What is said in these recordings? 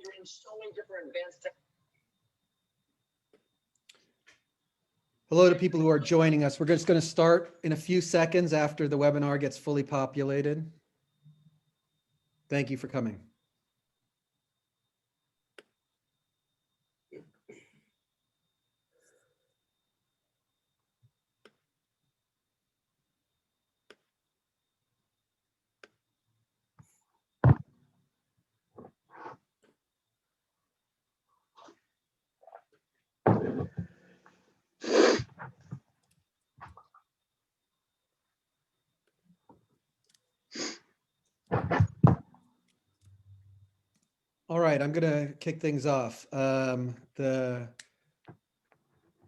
you're in so many different advanced. Hello to people who are joining us. We're just going to start in a few seconds after the webinar gets fully populated. Thank you for coming. All right, I'm going to kick things off. The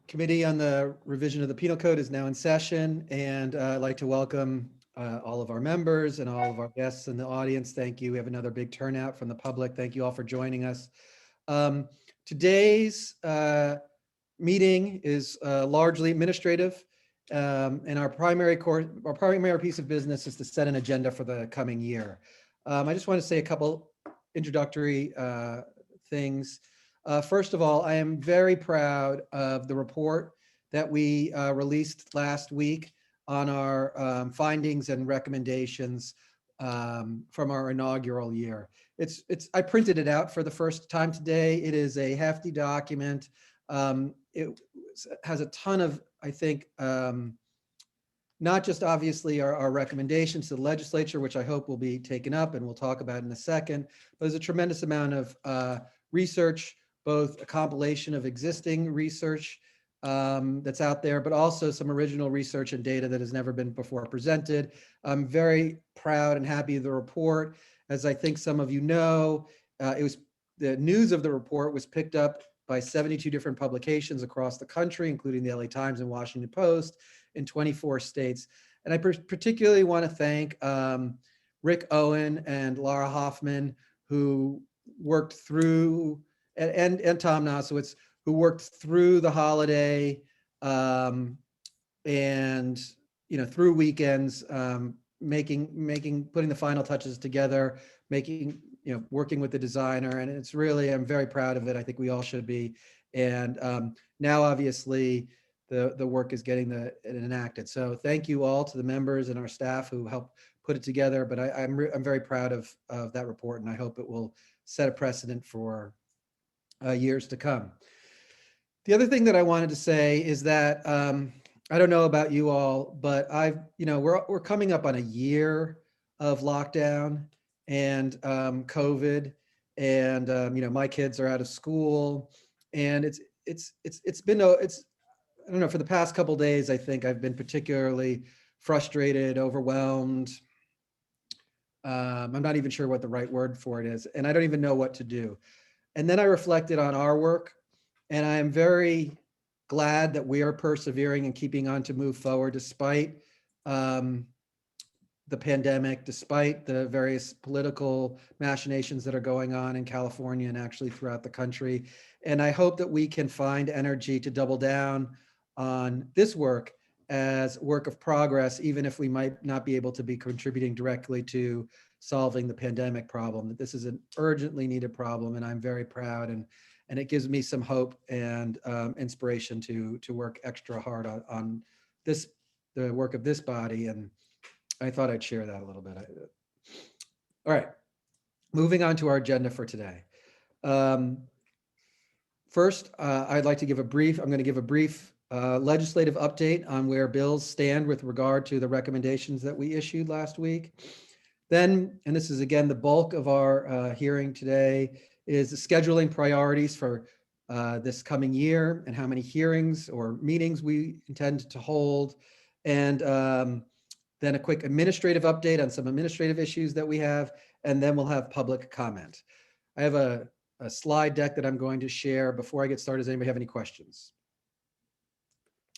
Committee on the Revision of the Penal Code is now in session, and I'd like to welcome all of our members and all of our guests in the audience. Thank you. We have another big turnout from the public. Thank you all for joining us. Today's meeting is largely administrative, and our primary piece of business is to set an agenda for the coming year. I just want to say a couple introductory things. First of all, I am very proud of the report that we released last week on our findings and recommendations from our inaugural year. I printed it out for the first time today. It is a hefty document. It has a ton of, I think, not just obviously our recommendations to the legislature, which I hope will be taken up and we'll talk about in a second, but there's a tremendous amount of research, both a compilation of existing research that's out there, but also some original research and data that has never been before presented. I'm very proud and happy of the report. As I think some of you know, the news of the report was picked up by 72 different publications across the country, including the LA Times and Washington Post in 24 states. And I particularly want to thank Rick Owen and Laura Hoffman, who worked through, and Tom Nosowitz, who worked through the holiday and through weekends, putting the final touches together, working with the designer, and it's really, I'm very proud of it. I think we all should be. And now obviously the work is getting enacted. So thank you all to the members and our staff who helped put it together. But I'm very proud of that report, and I hope it will set a precedent for years to come. The other thing that I wanted to say is that I don't know about you all, but we're coming up on a year of lockdown and COVID, and my kids are out of school, and it's been I don't know, for the past couple of days, I think I've been particularly frustrated, overwhelmed. I'm not even sure what the right word for it is, and I don't even know what to do. And then I reflected on our work, and I am very glad that we are persevering and keeping on to move forward despite the pandemic, despite the various political machinations that are going on in California and actually throughout the country. And I hope that we can find energy to double down on this work as work of progress, even if we might not be able to be contributing directly to solving the pandemic problem. That this is an urgently needed problem, and I'm very proud, and it gives me some hope and inspiration to work extra hard on the work of this body, and I thought I'd share that a little bit. All right, moving on to our agenda for today. First, I'd like to give a brief legislative update on where bills stand with regard to the recommendations that we issued last week. Then, and this is again the bulk of our hearing today, is the scheduling priorities for this coming year and how many hearings or meetings we intend to hold. And then a quick administrative update on some administrative issues that we have, and then we'll have public comment. I have a slide deck that I'm going to share. Before I get started, does anybody have any questions?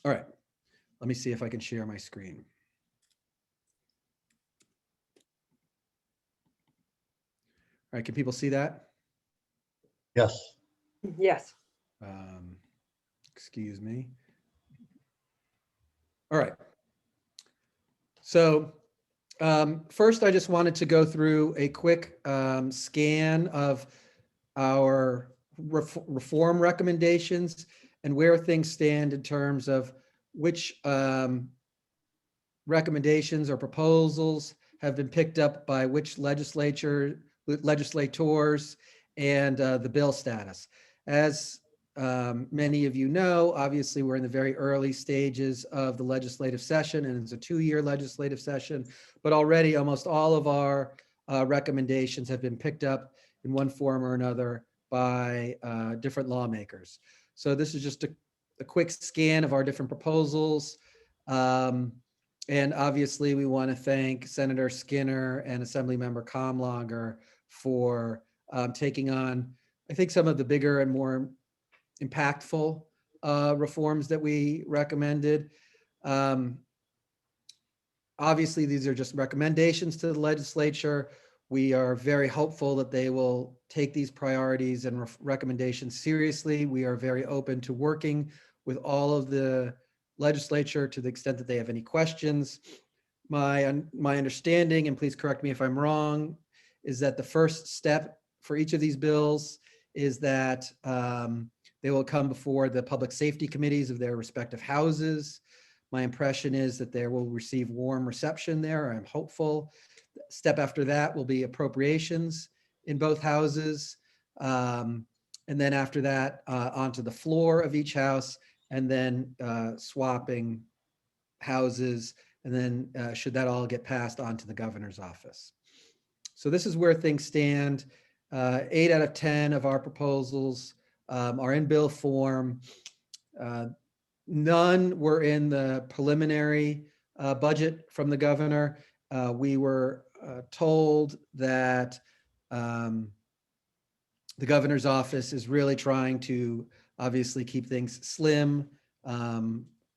All right, let me see if I can share my screen. All right, can people see that? Yes. Yes. Excuse me. All right. So first, I just wanted to go through a quick scan of our reform recommendations and where things stand in terms of which recommendations or proposals have been picked up by which legislators, and the bill status. As many of you know, obviously, we're in the very early stages of the legislative session, and it's a 2-year legislative session, but already almost all of our recommendations have been picked up in one form or another by different lawmakers. So this is just a quick scan of our different proposals. And obviously, we want to thank Senator Skinner and Assemblymember Comlager for taking on, I think, some of the bigger and more impactful reforms that we recommended. Obviously, these are just recommendations to the legislature. We are very hopeful that they will take these priorities and recommendations seriously. We are very open to working with all of the legislature to the extent that they have any questions. My understanding, and please correct me if I'm wrong, is that the first step for each of these bills is that they will come before the public safety committees of their respective houses. My impression is that they will receive warm reception there. I'm hopeful. Step after that will be appropriations in both houses. And then after that, onto the floor of each house, and then swapping houses. And then should that all get passed on to the governor's office. So this is where things stand. 8 out of 10 of our proposals are in bill form. None were in the preliminary budget from the governor. We were told that the governor's office is really trying to obviously keep things slim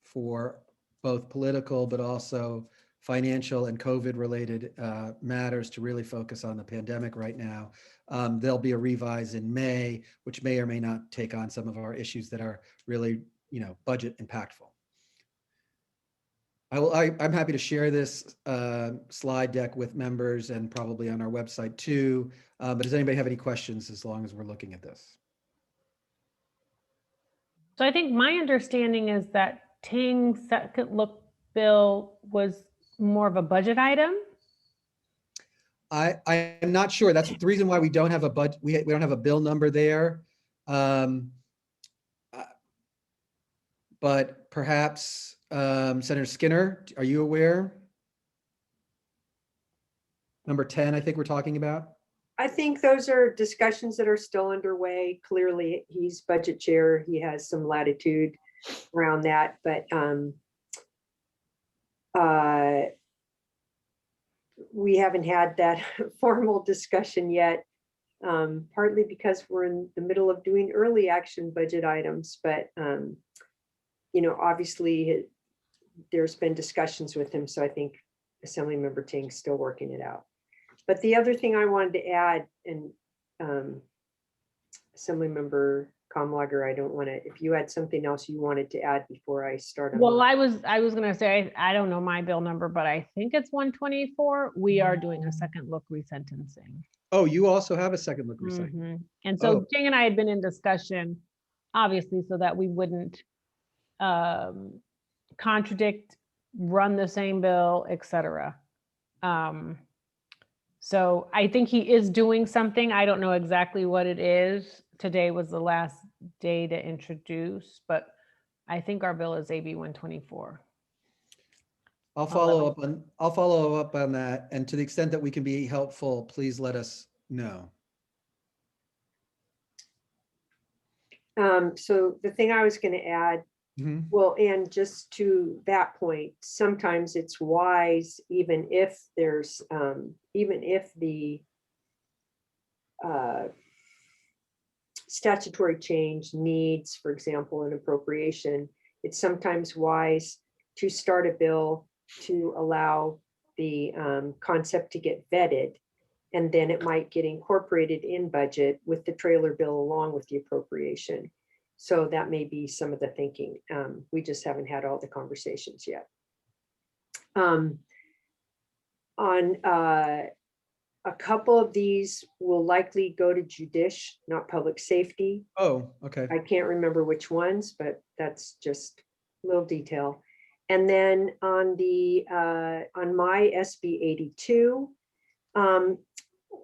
for both political but also financial and COVID related matters to really focus on the pandemic right now. There'll be a revise in May, which may or may not take on some of our issues that are really, budget impactful. I'm happy to share this slide deck with members and probably on our website too. But does anybody have any questions as long as we're looking at this? So I think my understanding is that Ting's second look bill was more of a budget item. I am not sure. That's the reason why we don't have a budget. We don't have a bill number there. But perhaps Senator Skinner, are you aware? Number 10, I think we're talking about. I think those are discussions that are still underway. Clearly, he's budget chair. He has some latitude around that, but we haven't had that formal discussion yet, partly because we're in the middle of doing early action budget items, but obviously there's been discussions with him, so I think Assemblymember Ting's still working it out. But the other thing I wanted to add, and Assemblymember Comlager, I don't want to, if you had something else you wanted to add before I start. Well, I was going to say, I don't know my bill number, but I think it's 124. We are doing a second look resentencing. Oh, you also have a second look resentencing. Mm-hmm. And so Ting and I had been in discussion, obviously, so that we wouldn't contradict, run the same bill, etc. So I think he is doing something. I don't know exactly what it is. Today was the last day to introduce, but I think our bill is AB 124. I'll follow up on that. And to the extent that we can be helpful, please let us know. So the thing I was going to add, well, and just to that point, sometimes it's wise, even if there's, even if the statutory change needs, for example, an appropriation, it's sometimes wise to start a bill to allow the concept to get vetted, and then it might get incorporated in budget with the trailer bill along with the appropriation. So that may be some of the thinking. We just haven't had all the conversations yet. On A couple of these will likely go to judice, not public safety. Oh, okay. I can't remember which ones, but that's just a little detail. And then on the, on my SB 82, I'm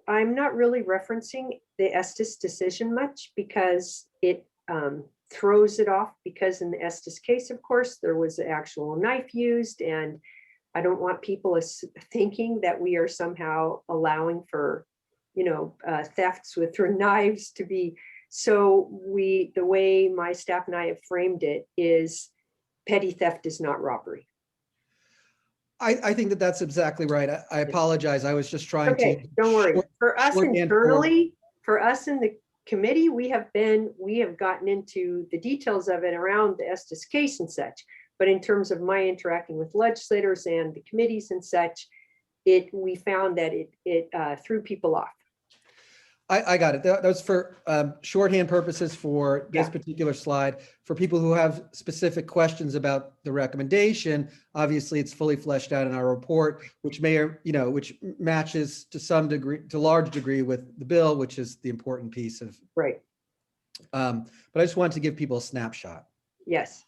not really referencing the Estes decision much because it throws it off, because in the Estes case, of course, there was an actual knife used, and I don't want people thinking that we are somehow allowing for, thefts with knives to be. So the way my staff and I have framed it is petty theft is not robbery. I think that that's exactly right. I apologize. I was just trying to. Okay, don't worry. For us shorthand internally, for us in the committee, we have gotten into the details of it around the Estes case and such. But in terms of my interacting with legislators and the committees and such, we found that it threw people off. I got it. That was for shorthand purposes for this Yeah. particular slide. For people who have specific questions about the recommendation, obviously it's fully fleshed out in our report, which which matches to some degree, to large degree, with the bill, which is the important piece of. Right. But I just wanted to give people a snapshot. Yes.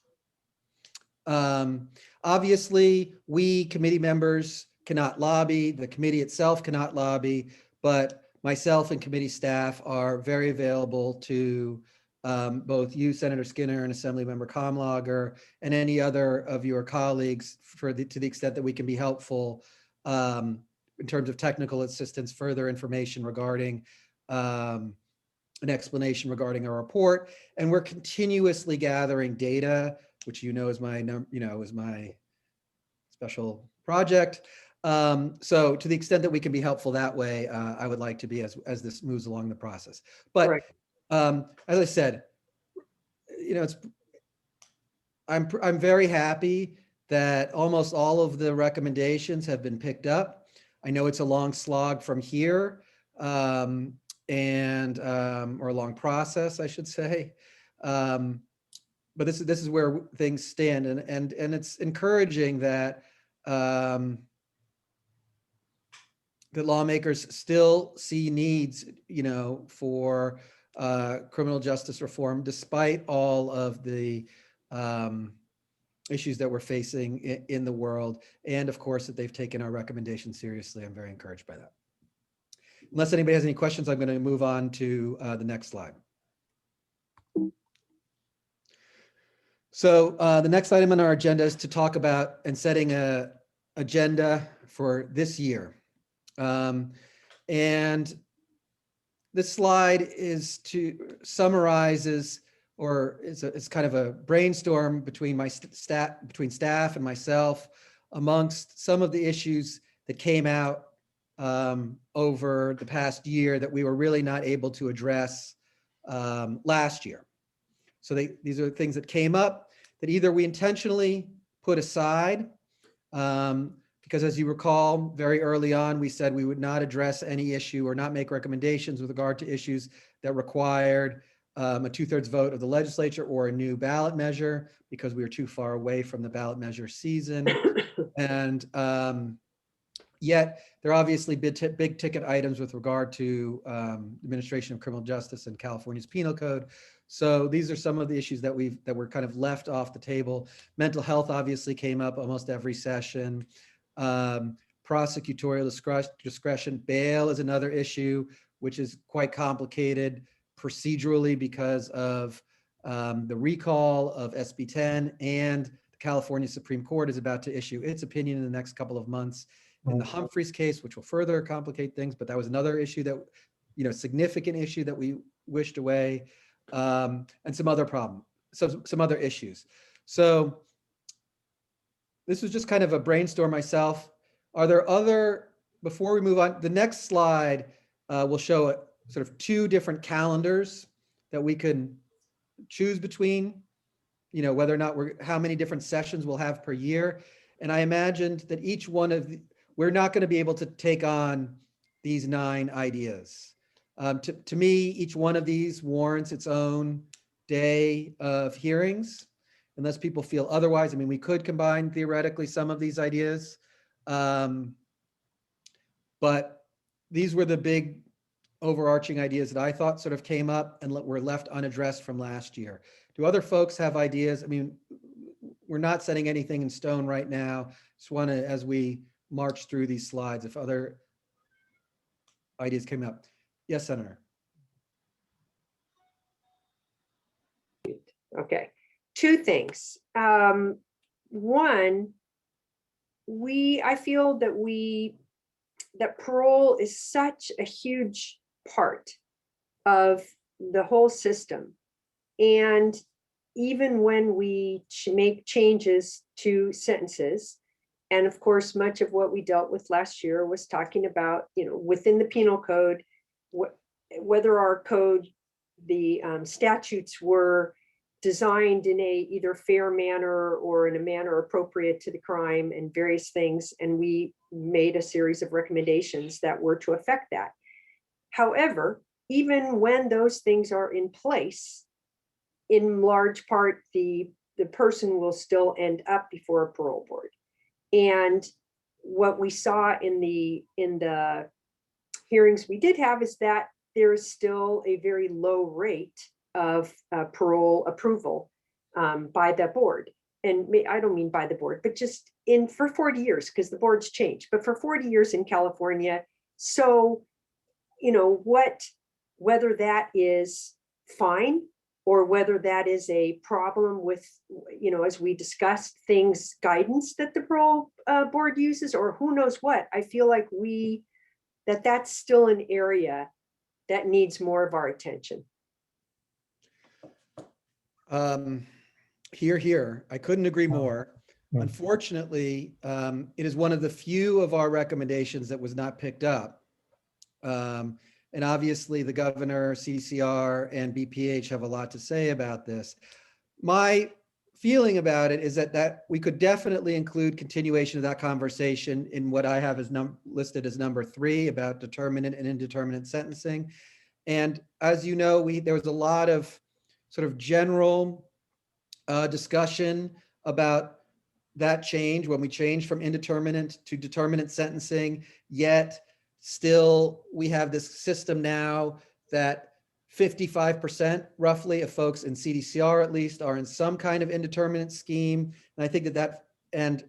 Obviously, we committee members cannot lobby. The committee itself cannot lobby, but myself and committee staff are very available to both you, Senator Skinner, and Assemblymember Comlager, and any other of your colleagues to the extent that we can be helpful in terms of technical assistance, further information regarding an explanation regarding our report. And we're continuously gathering data, which is my special project. So to the extent that we can be helpful that way, I would like to be as this moves along the process. But Right. As I said, I'm very happy that almost all of the recommendations have been picked up. I know it's a long slog from here, or a long process, I should say. But this is where things stand, and it's encouraging that that lawmakers still see needs, for criminal justice reform, despite all of the issues that we're facing in the world, and of course that they've taken our recommendations seriously. I'm very encouraged by that. Unless anybody has any questions, I'm going to move on to the next slide. So the next item on our agenda is to talk about and setting a agenda for this year. And this slide summarizes, or it's kind of a brainstorm between staff and myself amongst some of the issues that came out over the past year that we were really not able to address last year. So these are things that came up that either we intentionally put aside, because as you recall, very early on, we said we would not address any issue or not make recommendations with regard to issues that required a 2/3 vote of the legislature or a new ballot measure, because we were too far away from the ballot measure season. And yet there are obviously big ticket items with regard to administration of criminal justice and California's penal code. So these are some of the issues that were kind of left off the table. Mental health obviously came up almost every session. Prosecutorial discretion, bail is another issue, which is quite complicated procedurally because of the recall of SB 10, and the California Supreme Court is about to issue its opinion in the next couple of months in the Humphreys case, which will further complicate things. But that was another issue that, significant issue that we wished away, and some other issues. So this was just kind of a brainstorm myself. Are there before we move on, the next slide will show sort of two different calendars that we can choose between, whether or not how many different sessions we'll have per year. And I imagined that each one we're not going to be able to take on these 9 ideas. To me, each one of these warrants its own day of hearings, unless people feel otherwise. I mean, we could combine theoretically some of these ideas, but these were the big overarching ideas that I thought sort of came up and were left unaddressed from last year. Do other folks have ideas? I mean, we're not setting anything in stone right now. Just want to, as we march through these slides, if other ideas came up. Yes, Senator. Okay, two things. One, I feel that parole is such a huge part of the whole system. And even when we make changes to sentences, and of course, much of what we dealt with last year was talking about, within the penal code, whether our code, the statutes were designed in a either fair manner or in a manner appropriate to the crime and various things. And we made a series of recommendations that were to affect that. However, even when those things are in place, in large part, the person will still end up before a parole board. And what we saw in the hearings we did have is that there is still a very low rate of parole approval by the board. And I don't mean by the board, but just for 40 years, because the board's changed, but for 40 years in California. So, whether that is fine or whether that is a problem with, as we discussed, guidance that the parole board uses, or who knows what, I feel like that's still an area that needs more of our attention. Here. I couldn't agree more. Yeah. Unfortunately, it is one of the few of our recommendations that was not picked up. And obviously the governor, CDCR, and BPH have a lot to say about this. My feeling about it is that we could definitely include continuation of that conversation in what I have as listed as number 3 about determinate and indeterminate sentencing. And as you know, there was a lot of sort of general discussion about that change when we changed from indeterminate to determinate sentencing, yet still we have this system now that 55% roughly of folks in CDCR at least are in some kind of indeterminate scheme. And I think and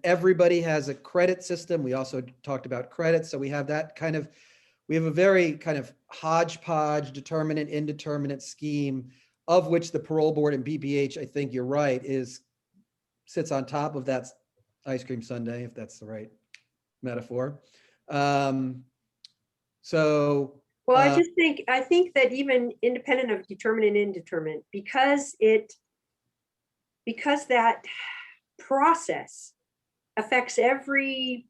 everybody has a credit system. We also talked about credit. So we have we have a very kind of hodgepodge determinate, indeterminate scheme, of which the parole board and BPH, I think you're right, sits on top of that ice cream sundae, if that's the right metaphor. Well, I think that even independent of determinate and indeterminate, because that process affects every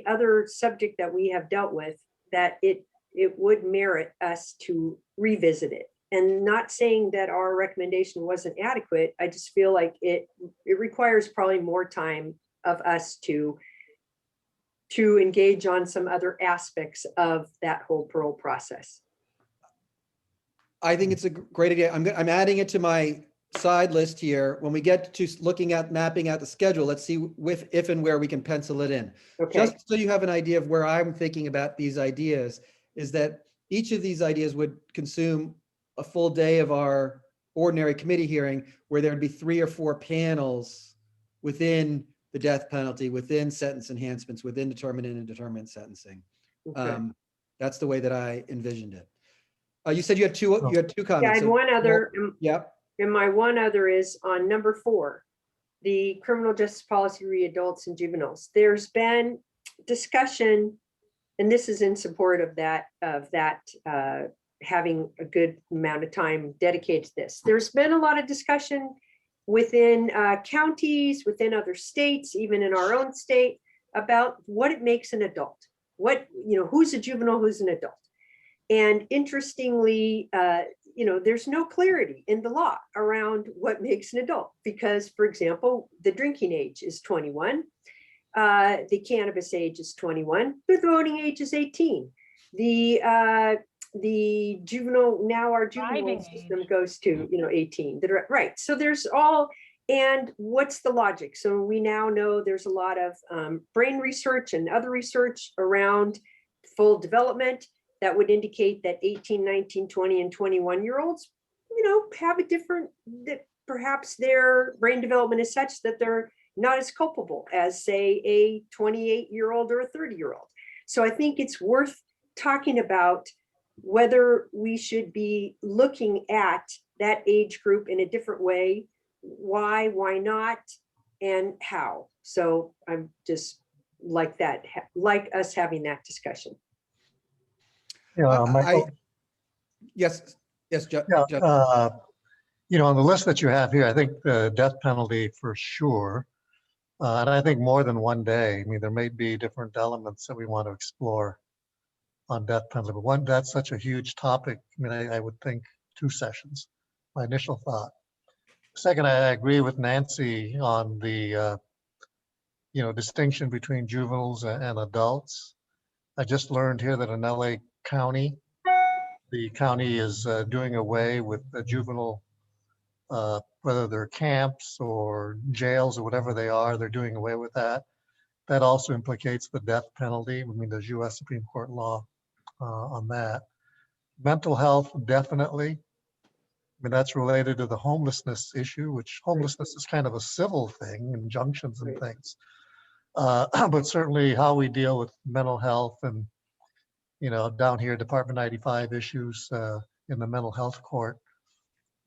other subject that we have dealt with, that it would merit us to revisit it. And not saying that our recommendation wasn't adequate, I just feel like it requires probably more time of us to engage on some other aspects of that whole parole process. I think it's a great idea. I'm adding it to my side list here. When we get to looking at mapping out the schedule, let's see if and where we can pencil it in. Okay. Just so you have an idea of where I'm thinking about these ideas, is that each of these ideas would consume a full day of our ordinary committee hearing, where there'd be 3 or 4 panels within the death penalty, within sentence enhancements, within determinate and indeterminate sentencing. Okay. That's the way that I envisioned it. You said you had two comments. Yeah, I had one other. Yep. And my one other is on number 4, the criminal justice policy re adults and juveniles. There's been discussion, and this is in support of that having a good amount of time dedicated to this. There's been a lot of discussion within counties, within other states, even in our own state, about what it makes an adult. Who's a juvenile, who's an adult. And interestingly, there's no clarity in the law around what makes an adult, because, for example, the drinking age is 21, the cannabis age is 21, the voting age is 18. The juvenile, now our juvenile Driving system age. goes to 18. Right. So there's and what's the logic? So we now know there's a lot of brain research and other research around full development, that would indicate that 18, 19, 20, and 21-year-olds, have a different, that perhaps their brain development is such that they're not as culpable as, say, a 28-year-old or a 30-year-old. So I think it's worth talking about whether we should be looking at that age group in a different way, why not, and how. So I'm just like that, like us having that discussion. Michael, Yes, Judge. on the list that you have here, I think the death penalty for sure. And I think more than one day. I mean, there may be different elements that we want to explore on death penalty, but that's such a huge topic. I mean, I would think 2 sessions, my initial thought. Second, I agree with Nancy on the, distinction between juveniles and adults. I just learned here that in LA County, the county is doing away with the juvenile, whether they're camps or jails or whatever they are, they're doing away with that. That also implicates the death penalty. I mean, there's US Supreme Court law on that. Mental health, definitely. I mean, that's related to the homelessness issue, which homelessness is kind of a civil thing, injunctions and things. But certainly how we deal with mental health and, down here, Department 95 issues in the mental health court,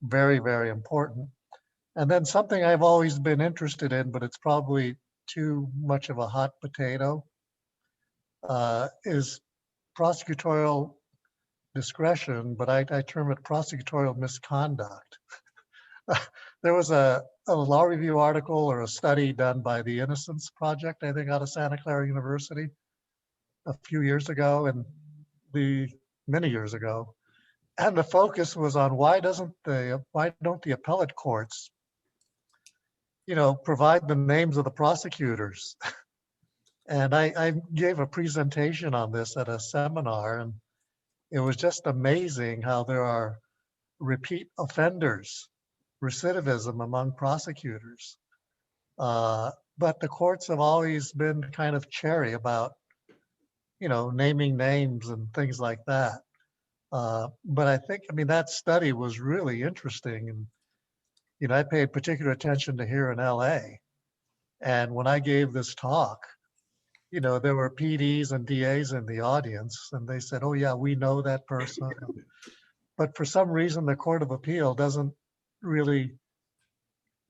very, very important. And then something I've always been interested in, but it's probably too much of a hot potato, is prosecutorial discretion, but I term it prosecutorial misconduct. There was a law review article or a study done by the Innocence Project, I think out of Santa Clara University a few years ago, and many years ago. And the focus was on why don't the appellate courts, provide the names of the prosecutors. And I gave a presentation on this at a seminar, and it was just amazing how there are repeat offenders, recidivism among prosecutors. But the courts have always been kind of chary about, naming names and things like that. But I think, that study was really interesting. And, I paid particular attention to here in LA. And when I gave this talk, there were PDs and DAs in the audience, and they said, oh yeah, we know that person. But for some reason, the Court of Appeal doesn't really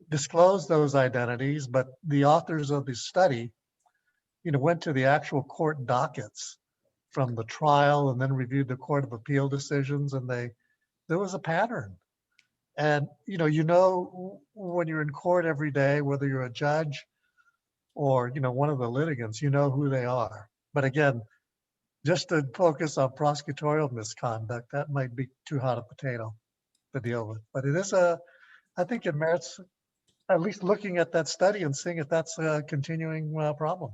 disclose those identities, but the authors of the study, went to the actual court dockets from the trial and then reviewed the Court of Appeal decisions, and there was a pattern. And, when you're in court every day, whether you're a judge or, one of the litigants, you know who they are. But again, just to focus on prosecutorial misconduct, that might be too hot a potato to deal with. But it is I think it merits at least looking at that study and seeing if that's a continuing problem.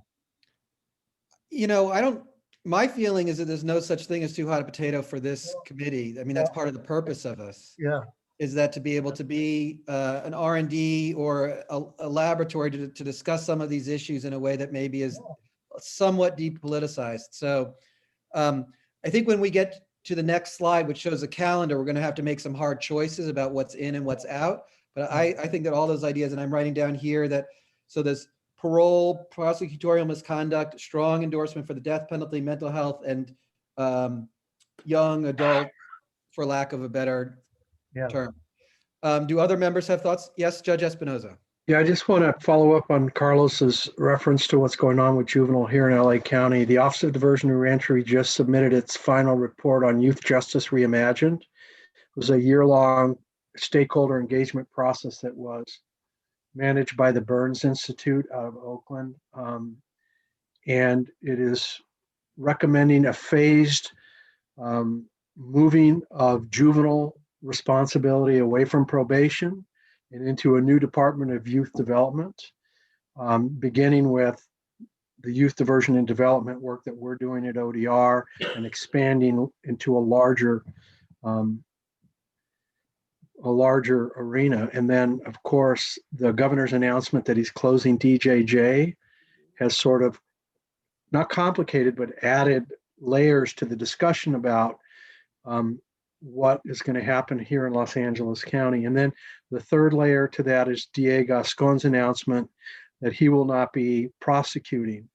My feeling is that there's no such thing as too hot a potato for this committee. I mean, that's part of the purpose of us. Yeah. Is that to be able to be an R&D or a laboratory to discuss some of these issues in a way that maybe is somewhat depoliticized. So I think when we get to the next slide, which shows a calendar, we're going to have to make some hard choices about what's in and what's out. But I think that all those ideas, and I'm writing down here that, so there's parole, prosecutorial misconduct, strong endorsement for the death penalty, mental health, and young adult, for lack of a better term. Do other members have thoughts? Yes, Judge Espinoza. Yeah, I just want to follow up on Carlos's reference to what's going on with juvenile here in LA County. The Office of Diversion and Reentry just submitted its final report on Youth Justice Reimagined. It was a year-long stakeholder engagement process that was managed by the Burns Institute out of Oakland. And it is recommending a phased moving of juvenile responsibility away from probation and into a new Department of Youth Development, beginning with the youth diversion and development work that we're doing at ODR and expanding into a larger arena. And then, of course, the governor's announcement that he's closing DJJ has sort of not complicated, but added layers to the discussion about what is going to happen here in Los Angeles County. And then the third layer to that is DA Gascon's announcement that he will not be prosecuting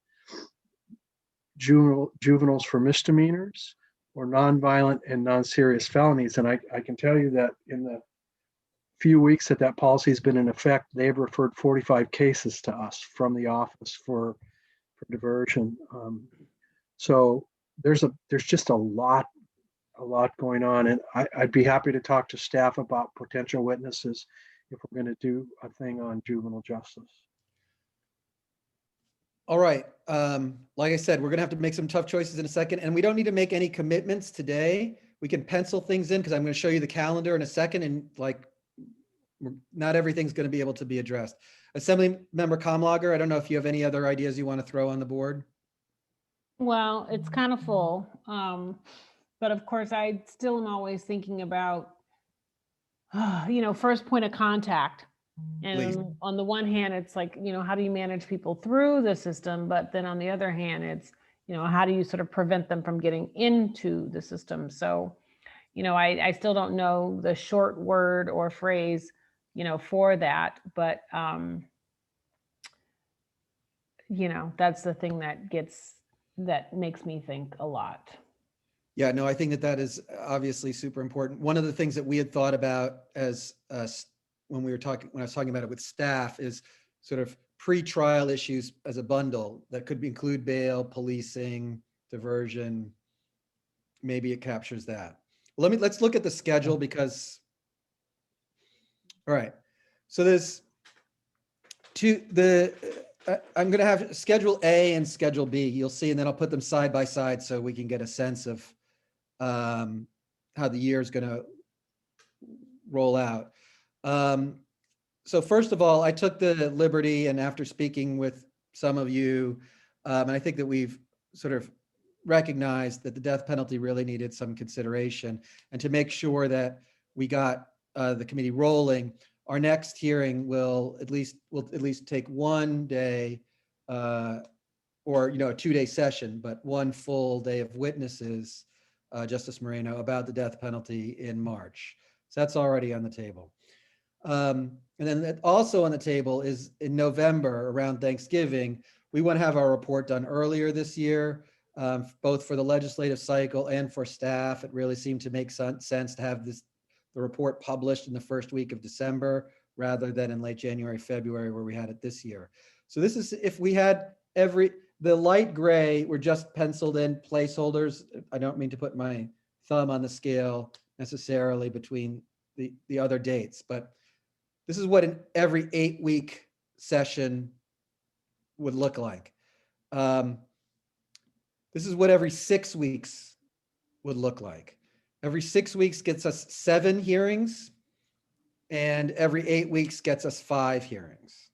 juveniles for misdemeanors or nonviolent and non-serious felonies. And I can tell you that in the few weeks that that policy has been in effect, they've referred 45 cases to us from the office for diversion. So there's just a lot going on, and I'd be happy to talk to staff about potential witnesses if we're going to do a thing on juvenile justice. All right. Like I said, we're gonna have to make some tough choices in a second, and we don't need to make any commitments today. We can pencil things in because I'm gonna show you the calendar in a second, and like, not everything's gonna be able to be addressed. Assembly Member Comlager, I don't know if you have any other ideas you want to throw on the board. Well, it's kind of full. But of course, I still am always thinking about, first point of contact. Please. And on the one hand, it's like, how do you manage people through the system? But then on the other hand, it's, how do you sort of prevent them from getting into the system? So, I still don't know the short word or phrase, for that, but, that's the thing that makes me think a lot. Yeah, no, I think that is obviously super important. One of the things that we had thought about as when I was talking about it with staff is sort of pre-trial issues as a bundle that could include bail, policing, diversion. Maybe it captures that. Let's look at the schedule because, all right. So there's I'm going to have Schedule A and Schedule B. You'll see, and then I'll put them side by side so we can get a sense of how the year is going to roll out. So first of all, I took the liberty, and after speaking with some of you, and I think that we've sort of recognized that the death penalty really needed some consideration, and to make sure that we got the committee rolling, our next hearing will at least take one day, or a 2-day session, but one full day of witnesses, Justice Moreno, about the death penalty in March. So that's already on the table. And then also on the table is in November, around Thanksgiving, we want to have our report done earlier this year, both for the legislative cycle and for staff. It really seemed to make sense to have the report published in the first week of December rather than in late January, February, where we had it this year. So this is, if we had the light gray were just penciled in placeholders. I don't mean to put my thumb on the scale necessarily between the other dates, but this is what every 8-week session would look like. This is what every 6 weeks would look like. Every 6 weeks gets us 7 hearings, and every 8 weeks gets us 5 hearings.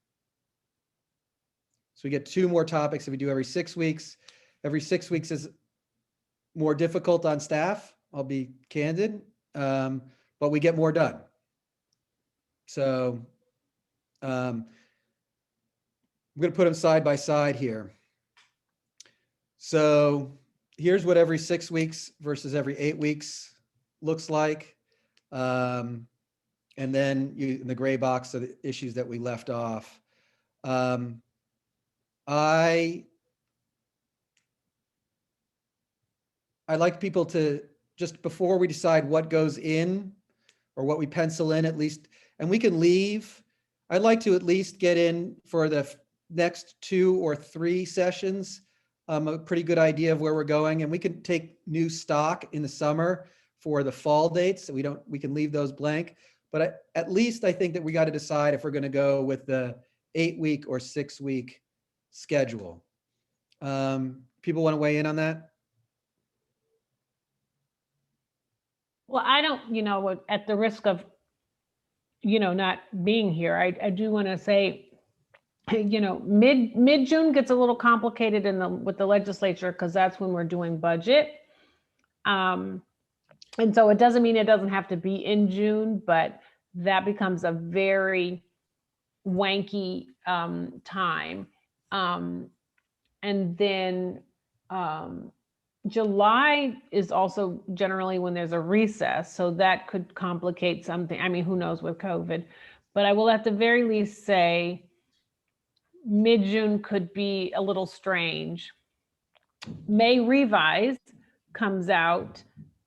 So we get 2 more topics if we do every 6 weeks. Every 6 weeks is more difficult on staff, I'll be candid, but we get more done. So I'm going to put them side by side here. So here's what every 6 weeks versus every 8 weeks looks like. And then in the gray box are the issues that we left off. I like people to, just before we decide what goes in or what we pencil in at least, and we can leave, I'd like to at least get in for the next 2 or 3 sessions, a pretty good idea of where we're going, and we can take new stock in the summer for the fall dates. So we can leave those blank, but at least I think that we got to decide if we're going to go with the 8-week or 6-week schedule. People want to weigh in on that? Well, I don't, at the risk of, not being here, I do want to say, mid-June gets a little complicated with the legislature because that's when we're doing budget. And so it doesn't mean it doesn't have to be in June, but that becomes a very wanky time. And then, July is also generally when there's a recess, so that could complicate something. I mean, who knows with COVID, but I will at the very least say mid-June could be a little strange. May revised comes out,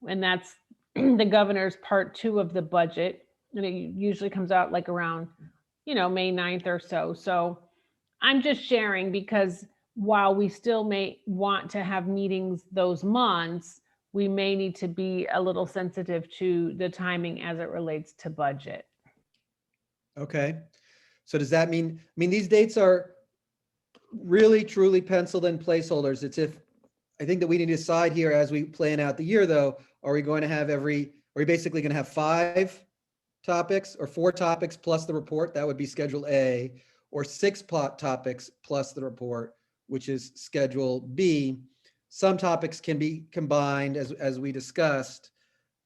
and that's the governor's part 2 of the budget, and it usually comes out like around, May 9th or so. So I'm just sharing because while we still may want to have meetings those months, we may need to be a little sensitive to the timing as it relates to budget. Okay. So does that mean, these dates are really truly penciled in placeholders. I think that we need to decide here as we plan out the year though, are we going to have are we basically going to have 5 topics or 4 topics plus the report? That would be Schedule A, or 6 topics plus the report, which is Schedule B. Some topics can be combined as we discussed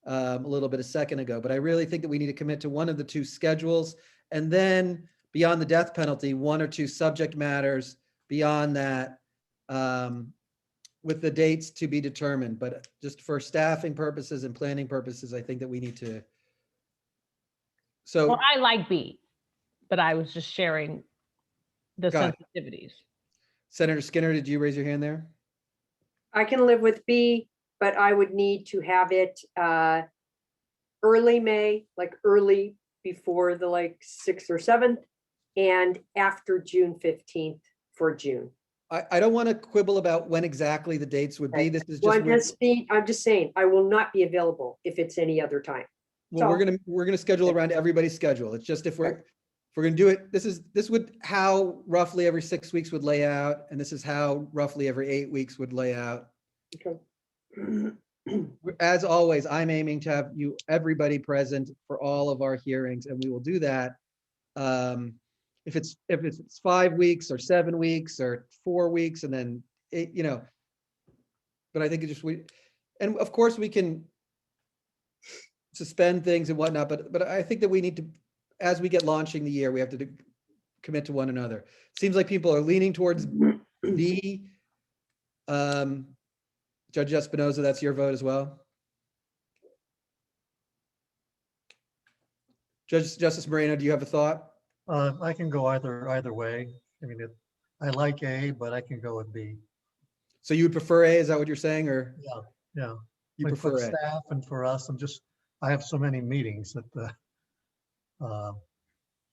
a little bit a second ago, but I really think that we need to commit to one of the 2 schedules, and then beyond the death penalty, 1 or 2 subject matters beyond that, with the dates to be determined. But just for staffing purposes and planning purposes, I think that we need to. So Well, I like B, but I was just sharing the Got sensitivities. Senator Skinner, did you raise your hand there? I can live with B, but I would need to have it early May, like early before the 6th or 7th, and after June 15th for June. I don't want to quibble about when exactly the dates would be. Okay. This is Well, just, I'm just saying, I will not be available if it's any other time. well, we're gonna schedule around everybody's schedule. It's just if we're gonna do it, this would how roughly every 6 weeks would lay out, and this is how roughly every 8 weeks would lay out. Okay. As always, I'm aiming to have everybody present for all of our hearings, and we will do that. If it's 5 weeks or 7 weeks or 4 weeks, and then 8, but I think and of course we can suspend things and whatnot, but I think that we need to, as we get launching the year, we have to commit to one another. Seems like people are leaning towards B. Judge Espinoza, that's your vote as well? Justice Moreno, do you have a thought? I can go either way. I mean, I like A, but I can go with B. So you would prefer A, is that what you're saying, or Yeah. you Like for prefer the A? staff and for us, I have so many meetings that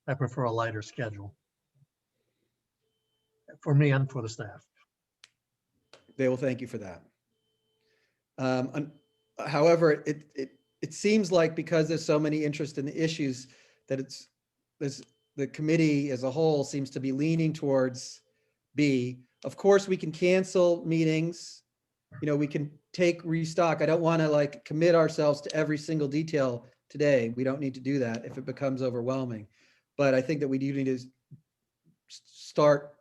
I prefer a lighter schedule. For me and for the staff. They will thank you for that. However, it seems like because there's so many interest in the issues that the committee as a whole seems to be leaning towards B. Of course, we can cancel meetings. We can take restock. I don't want to commit ourselves to every single detail today. We don't need to do that if it becomes overwhelming. But I think that we do need to start,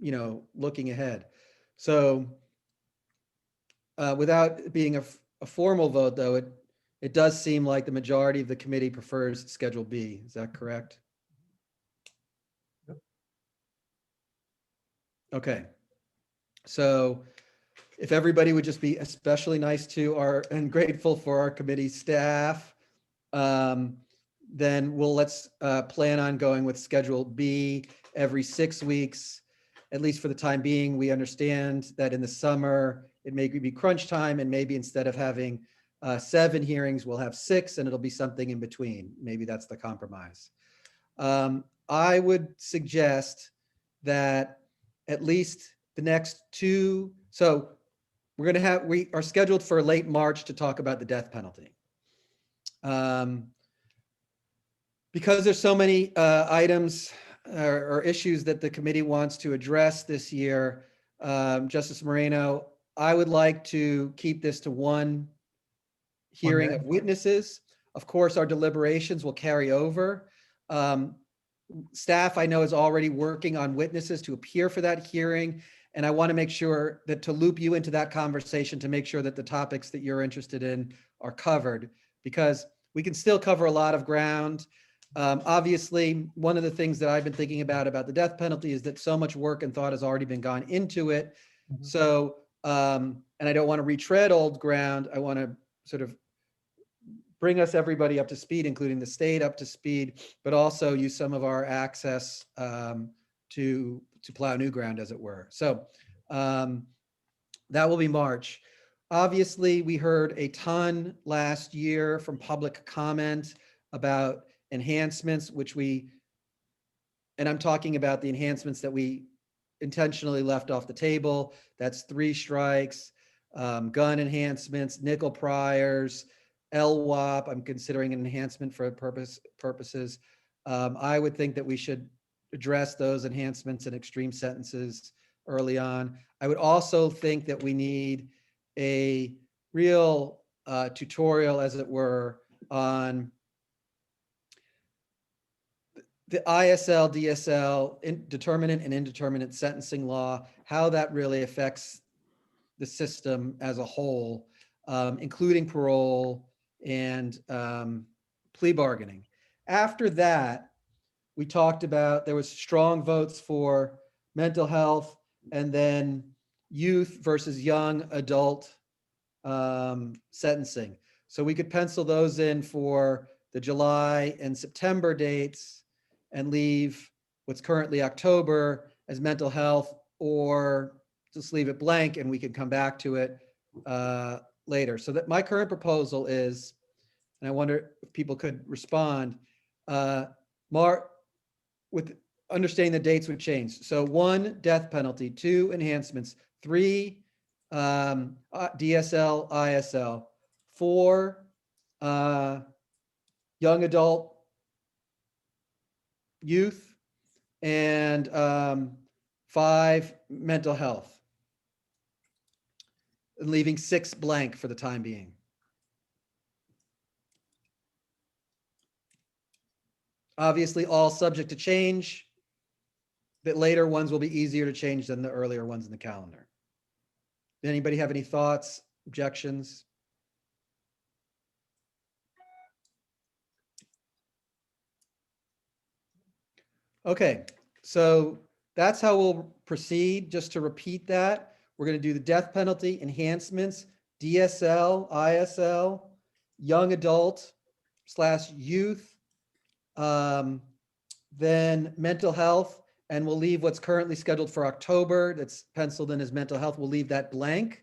looking ahead. So without it being a formal vote, though, it does seem like the majority of the committee prefers Schedule B. Is that correct? Yep. Okay. So if everybody would just be especially nice to and grateful for our committee staff, then let's plan on going with Schedule B every 6 weeks, at least for the time being. We understand that in the summer, it may be crunch time, and maybe instead of having 7 hearings, we'll have 6, and it'll be something in between. Maybe that's the compromise. I would suggest that at least the next 2, so we are scheduled for late March to talk about the death penalty. Because there's so many items or issues that the committee wants to address this year, Justice Moreno, I would like to keep this to one hearing of witnesses. Of course, our deliberations will carry over. Staff, I know, is already working on witnesses to appear for that hearing. And I want to make sure that to loop you into that conversation to make sure that the topics that you're interested in are covered, because we can still cover a lot of ground. Obviously, one of the things that I've been thinking about the death penalty is that so much work and thought has already been gone into it. Mhm. So And I don't want to retread old ground. I want to sort of bring us everybody up to speed, including the state up to speed, but also use some of our access to plow new ground, as it were. So that will be March. Obviously, we heard a ton last year from public comment about enhancements, and I'm talking about the enhancements that we intentionally left off the table. That's 3 strikes, gun enhancements, nickel priors, LWOP. I'm considering an enhancement for purposes. I would think that we should address those enhancements in extreme sentences early on. I would also think that we need a real tutorial, as it were, on the ISL, DSL, determinate and indeterminate sentencing law, how that really affects the system as a whole, including parole and plea bargaining. After that, we talked about, there was strong votes for mental health and then youth versus young adult sentencing. So we could pencil those in for the July and September dates and leave what's currently October as mental health, or just leave it blank and we can come back to it later. So that my current proposal is, and I wonder if people could respond, with understanding the dates would change. So 1, death penalty; 2, enhancements; 3, DSL, ISL; 4, young adult, youth; and 5, mental health. And leaving 6 blank for the time being. Obviously, all subject to change. The later ones will be easier to change than the earlier ones in the calendar. Anybody have any thoughts, objections? Okay, so that's how we'll proceed. Just to repeat that, we're going to do the death penalty, enhancements, DSL, ISL, young adult / youth, then mental health, and we'll leave what's currently scheduled for October that's penciled in as mental health. We'll leave that blank.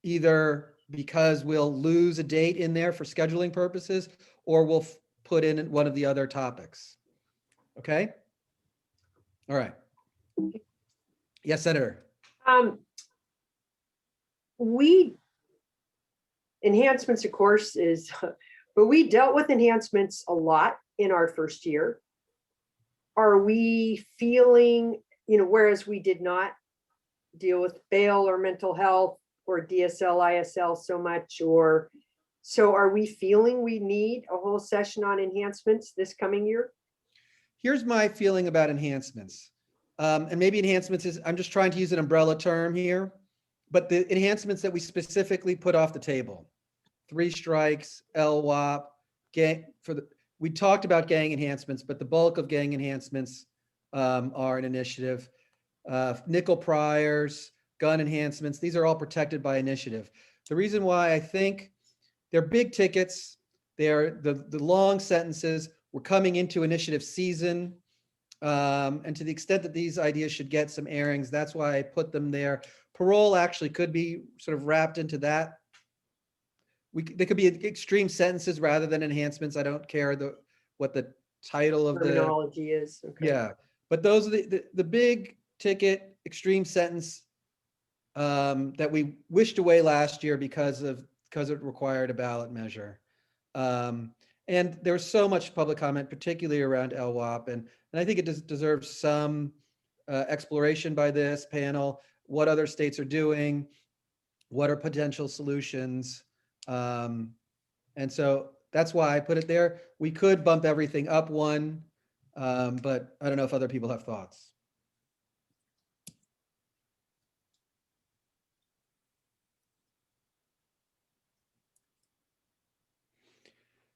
Either because we'll lose a date in there for scheduling purposes, or we'll put in one of the other topics. Okay? All right. Yes, Senator. Enhancements, of course, but we dealt with enhancements a lot in our first year. Are we feeling, whereas we did not deal with bail or mental health or DSL, ISL so much, so are we feeling we need a whole session on enhancements this coming year? Here's my feeling about enhancements. And maybe enhancements I'm just trying to use an umbrella term here, but the enhancements that we specifically put off the table, 3 strikes, LWOP, we talked about gang enhancements, but the bulk of gang enhancements are an initiative. Nickel priors, gun enhancements, these are all protected by initiative. The reason why I think they're big tickets, they're the long sentences, we're coming into initiative season. And to the extent that these ideas should get some airings, that's why I put them there. Parole actually could be sort of wrapped into that. They could be extreme sentences rather than enhancements. I don't care what the title of Terminology is. Okay. Yeah, but those are the big ticket extreme sentence that we wished away last year because it required a ballot measure. And there was so much public comment, particularly around LWOP, and I think it deserves some exploration by this panel. What other states are doing? What are potential solutions? And so that's why I put it there. We could bump everything up 1, but I don't know if other people have thoughts.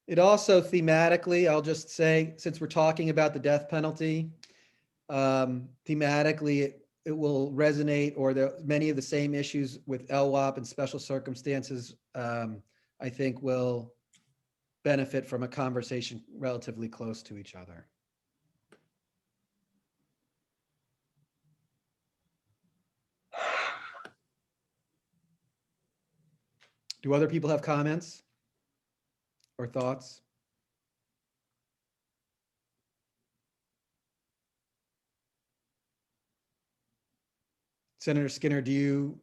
It also thematically, I'll just say, since we're talking about the death penalty, thematically, it will resonate, or many of the same issues with LWOP and special circumstances, I think will benefit from a conversation relatively close to each other. Do other people have comments or thoughts? Senator Skinner, do you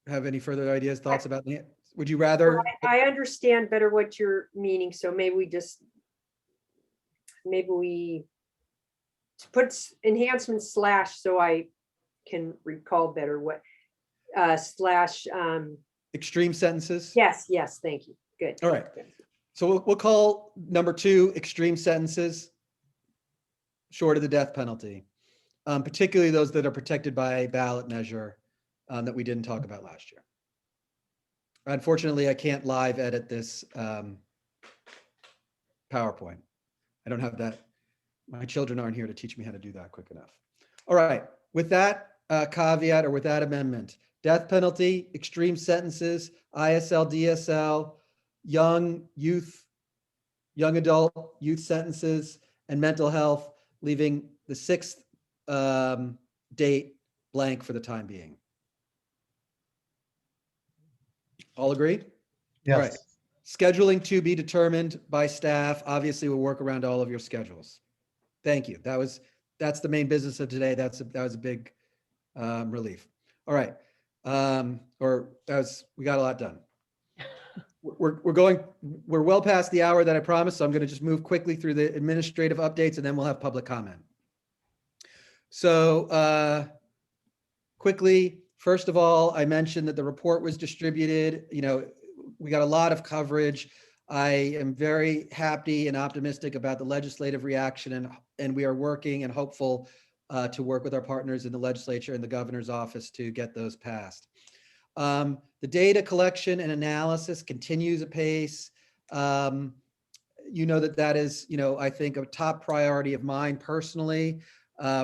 have any further ideas, thoughts about that? Would you rather? I understand better what you're meaning, so maybe we put enhancements slash so I can recall better what slash Extreme sentences? yes, thank you. Good. All right. So we'll call number 2 extreme sentences short of the death penalty, particularly those that are protected by a ballot measure that we didn't talk about last year. Unfortunately, I can't live edit this PowerPoint. I don't have that. My children aren't here to teach me how to do that quick enough. All right. With that caveat, or with that amendment, death penalty, extreme sentences, ISL, DSL, young adult youth sentences, and mental health, leaving the 6th date blank for the time being. All agree? All right. Yes. Scheduling to be determined by staff. Obviously, we'll work around all of your schedules. Thank you. That's the main business of today. That was a big relief. All right. We got a lot done. We're well past the hour that I promised, so I'm going to just move quickly through the administrative updates, and then we'll have public comment. So quickly, first of all, I mentioned that the report was distributed. We got a lot of coverage. I am very happy and optimistic about the legislative reaction, and we are working and hopeful to work with our partners in the legislature and the governor's office to get those passed. The data collection and analysis continues apace. That is, I think, a top priority of mine personally.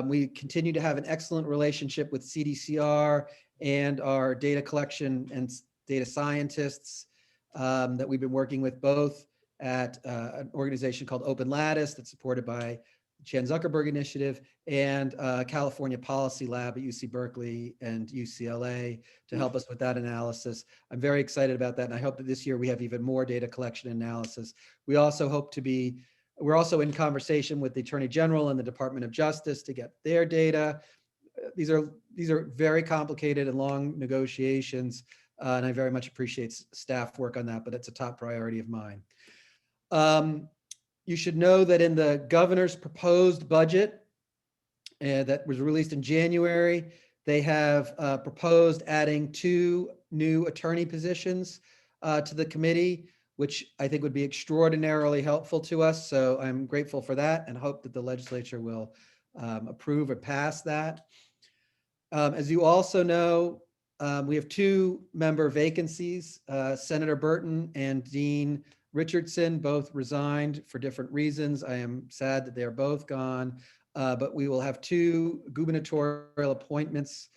We continue to have an excellent relationship with CDCR and our data collection and data scientists that we've been working with, both at an organization called Open Lattice that's supported by the Chan Zuckerberg Initiative, and California Policy Lab at UC Berkeley and UCLA to help us with that analysis. I'm very excited about that, and I hope that this year we have even more data collection and analysis. We're also in conversation with the Attorney General and the Department of Justice to get their data. These are very complicated and long negotiations, and I very much appreciate staff work on that, but it's a top priority of mine. You should know that in the governor's proposed budget that was released in January, they have proposed adding 2 new attorney positions to the committee, which I think would be extraordinarily helpful to us. So I'm grateful for that and hope that the legislature will approve or pass that. As you also know, we have 2 member vacancies. Senator Burton and Dean Richardson both resigned for different reasons. I am sad that they are both gone, but we will have 2 gubernatorial appointments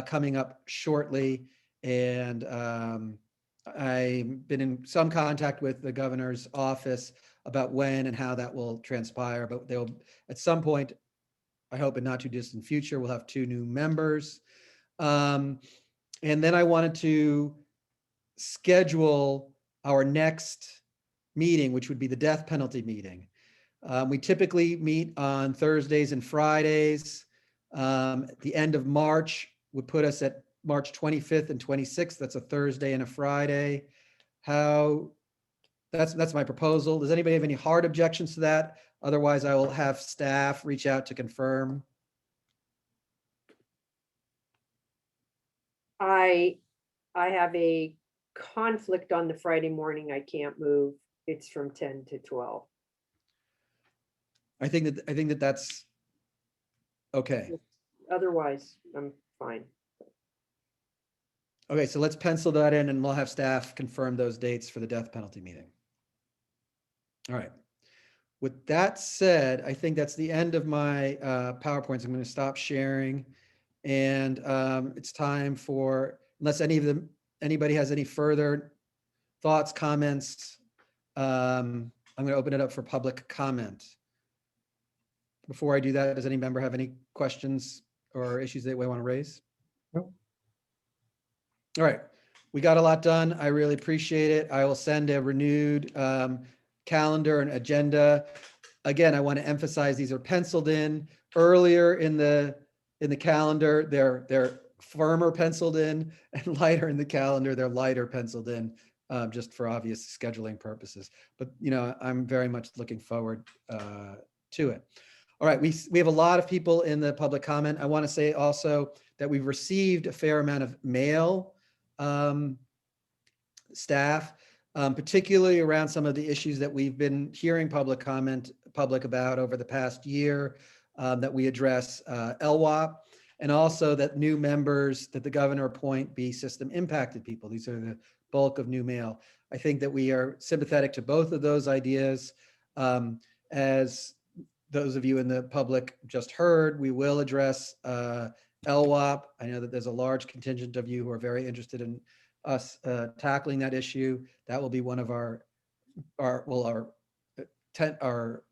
coming up shortly. And I've been in some contact with the governor's office about when and how that will transpire, but they'll, at some point, I hope in not too distant future, we'll have 2 new members. And then I wanted to schedule our next meeting, which would be the death penalty meeting. We typically meet on Thursdays and Fridays. The end of March would put us at March 25th and 26th. That's a Thursday and a Friday. That's my proposal. Does anybody have any hard objections to that? Otherwise, I will have staff reach out to confirm. I have a conflict on the Friday morning. I can't move. It's from 10 to 12. I think that that's okay. Otherwise, I'm fine. Okay, so let's pencil that in and we'll have staff confirm those dates for the death penalty meeting. All right. With that said, I think that's the end of my PowerPoints. I'm going to stop sharing And it's time for, unless anybody has any further thoughts, comments, I'm going to open it up for public comment. Before I do that, does any member have any questions or issues that we want to raise? Nope. All right, we got a lot done. I really appreciate it. I will send a renewed calendar and agenda. Again, I want to emphasize these are penciled in earlier in the calendar. They're firmer penciled in, and lighter in the calendar. They're lighter penciled in, just for obvious scheduling purposes. But I'm very much looking forward to it. All right, we have a lot of people in the public comment. I want to say also that we've received a fair amount of mail staff, particularly around some of the issues that we've been hearing public about over the past year, that we address LWOP, and also that new members that the governor appoint be system impacted people. These are the bulk of new mail. I think that we are sympathetic to both of those ideas. As those of you in the public just heard, we will address LWOP. I know that there's a large contingent of you who are very interested in us tackling that issue. That will be one of our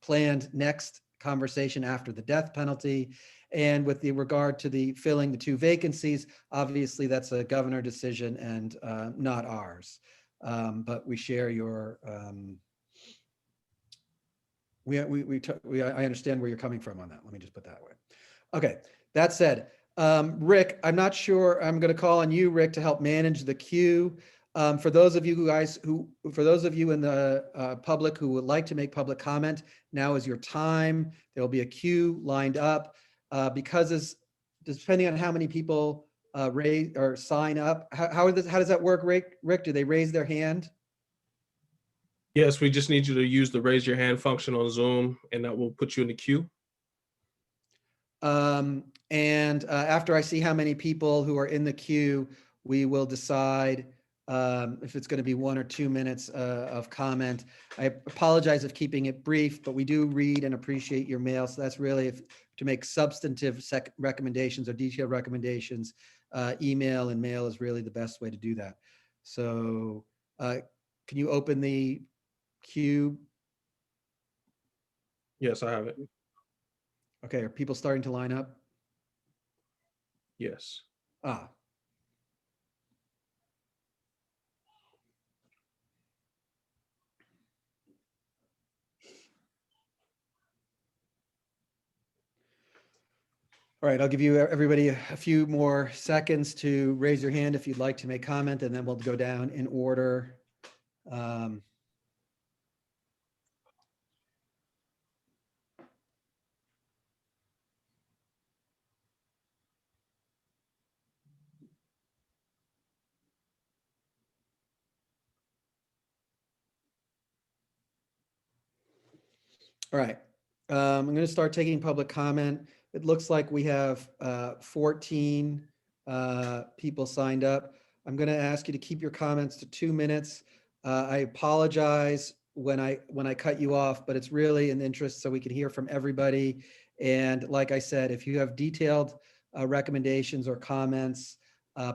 planned next conversation after the death penalty. And with regard to the filling the 2 vacancies, obviously that's a governor decision and not ours. But we share your, I understand where you're coming from on that. Let me just put that way. Okay, that said, Rick, I'm not sure, I'm going to call on you, Rick, to help manage the queue. For those of you for those of you in the public who would like to make public comment, now is your time. There will be a queue lined up because depending on how many people raise or sign up, how does that work, Rick? Rick, do they raise their hand? Yes, we just need you to use the raise your hand function on Zoom, and that will put you in the queue. And after I see how many people who are in the queue, we will decide if it's going to be 1 or 2 minutes of comment. I apologize for keeping it brief, but we do read and appreciate your mail. So that's really to make substantive recommendations or detailed recommendations. Email and mail is really the best way to do that. So can you open the queue? Yes, I have it. Okay, are people starting to line up? Yes. Ah. All right, I'll give you everybody a few more seconds to raise your hand if you'd like to make comment, and then we'll go down in order. All right, I'm going to start taking public comment. It looks like we have 14 people signed up. I'm going to ask you to keep your comments to 2 minutes. I apologize when I cut you off, but it's really in the interest so we can hear from everybody. And like I said, if you have detailed recommendations or comments,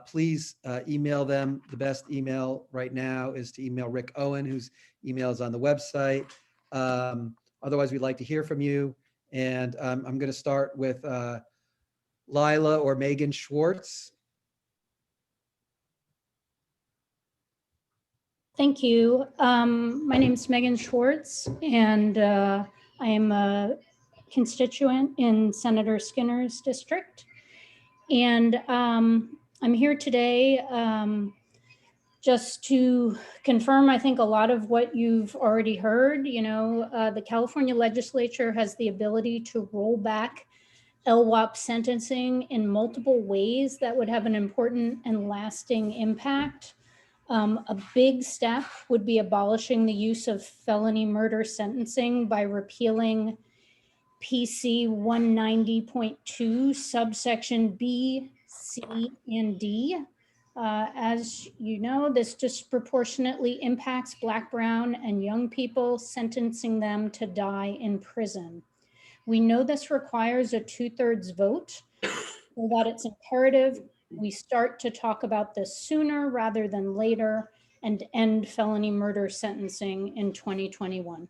please email them. The best email right now is to email Rick Owen, whose email is on the website. Otherwise, we'd like to hear from you. And I'm going to start with Lila or Megan Schwartz. Thank you. My name is Megan Schwartz, and I am a constituent in Senator Skinner's district. And I'm here today just to confirm, I think, a lot of what you've already heard. The California legislature has the ability to roll back LWOP sentencing in multiple ways that would have an important and lasting impact. A big step would be abolishing the use of felony murder sentencing by repealing PC 190.2 subsection B, C, and D. As you know, this disproportionately impacts Black, Brown, and young people, sentencing them to die in prison. We know this requires a 2/3 vote, or that it's imperative we start to talk about this sooner rather than later and end felony murder sentencing in 2021.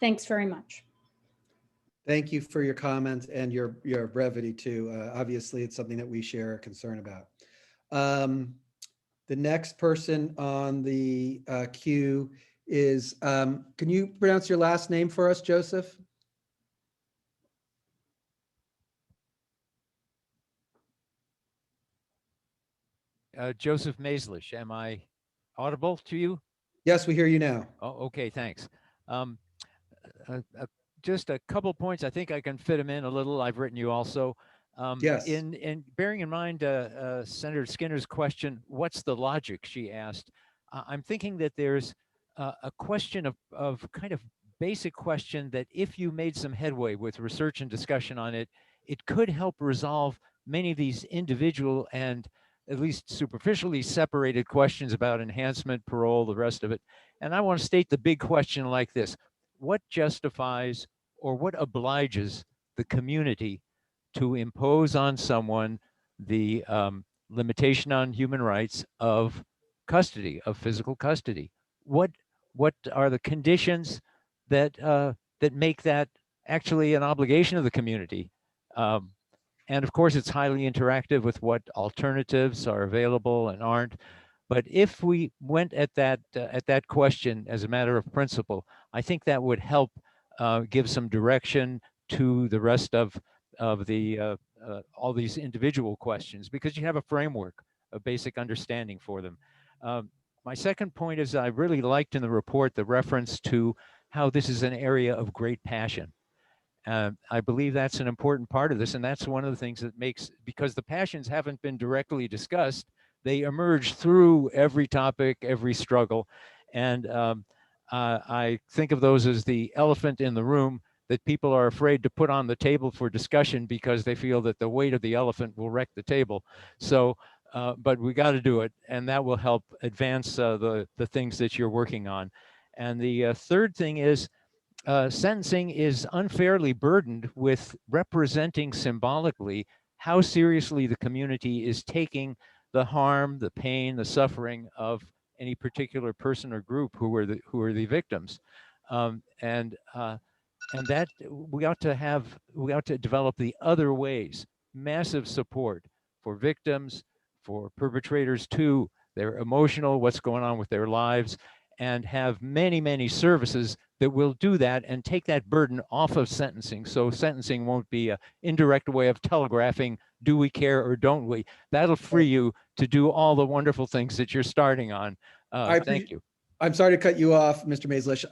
Thanks very much. Thank you for your comments and your brevity too. Obviously, it's something that we share a concern about. The next person on the queue is, can you pronounce your last name for us, Joseph? Joseph Maislish, am I audible to you? Yes, we hear you now. Oh, okay, thanks. Just a couple points. I think I can fit them in a little. I've written you also. Yes. In bearing in mind Senator Skinner's question, what's the logic, she asked. I'm thinking that there's a question of kind of basic question that if you made some headway with research and discussion on it, it could help resolve many of these individual and at least superficially separated questions about enhancement, parole, the rest of it. And I want to state the big question like this. What justifies or what obliges the community to impose on someone the limitation on human rights of custody, of physical custody? What are the conditions that that make that actually an obligation of the community? And of course, it's highly interactive with what alternatives are available and aren't. But if we went at that question as a matter of principle, I think that would help give some direction to the rest of the all these individual questions, because you have a framework, a basic understanding for them. My second point is I really liked in the report the reference to how this is an area of great passion. I believe that's an important part of this, and that's one of the things that makes, because the passions haven't been directly discussed, they emerge through every topic, every struggle, and I think of those as the elephant in the room that people are afraid to put on the table for discussion because they feel that the weight of the elephant will wreck the table. So, but we got to do it, and that will help advance the things that you're working on. And the third thing is, sentencing is unfairly burdened with representing symbolically how seriously the community is taking the harm, the pain, the suffering of any particular person or group who are the victims, and that we ought to develop the other ways, massive support for victims, for perpetrators too, their emotional, what's going on with their lives, and have many services that will do that and take that burden off of sentencing. So sentencing won't be an indirect way of telegraphing, do we care or don't we? That'll free you to do all the wonderful things that you're starting on. Thank you. I'm sorry to cut you off, Mr. Maislish.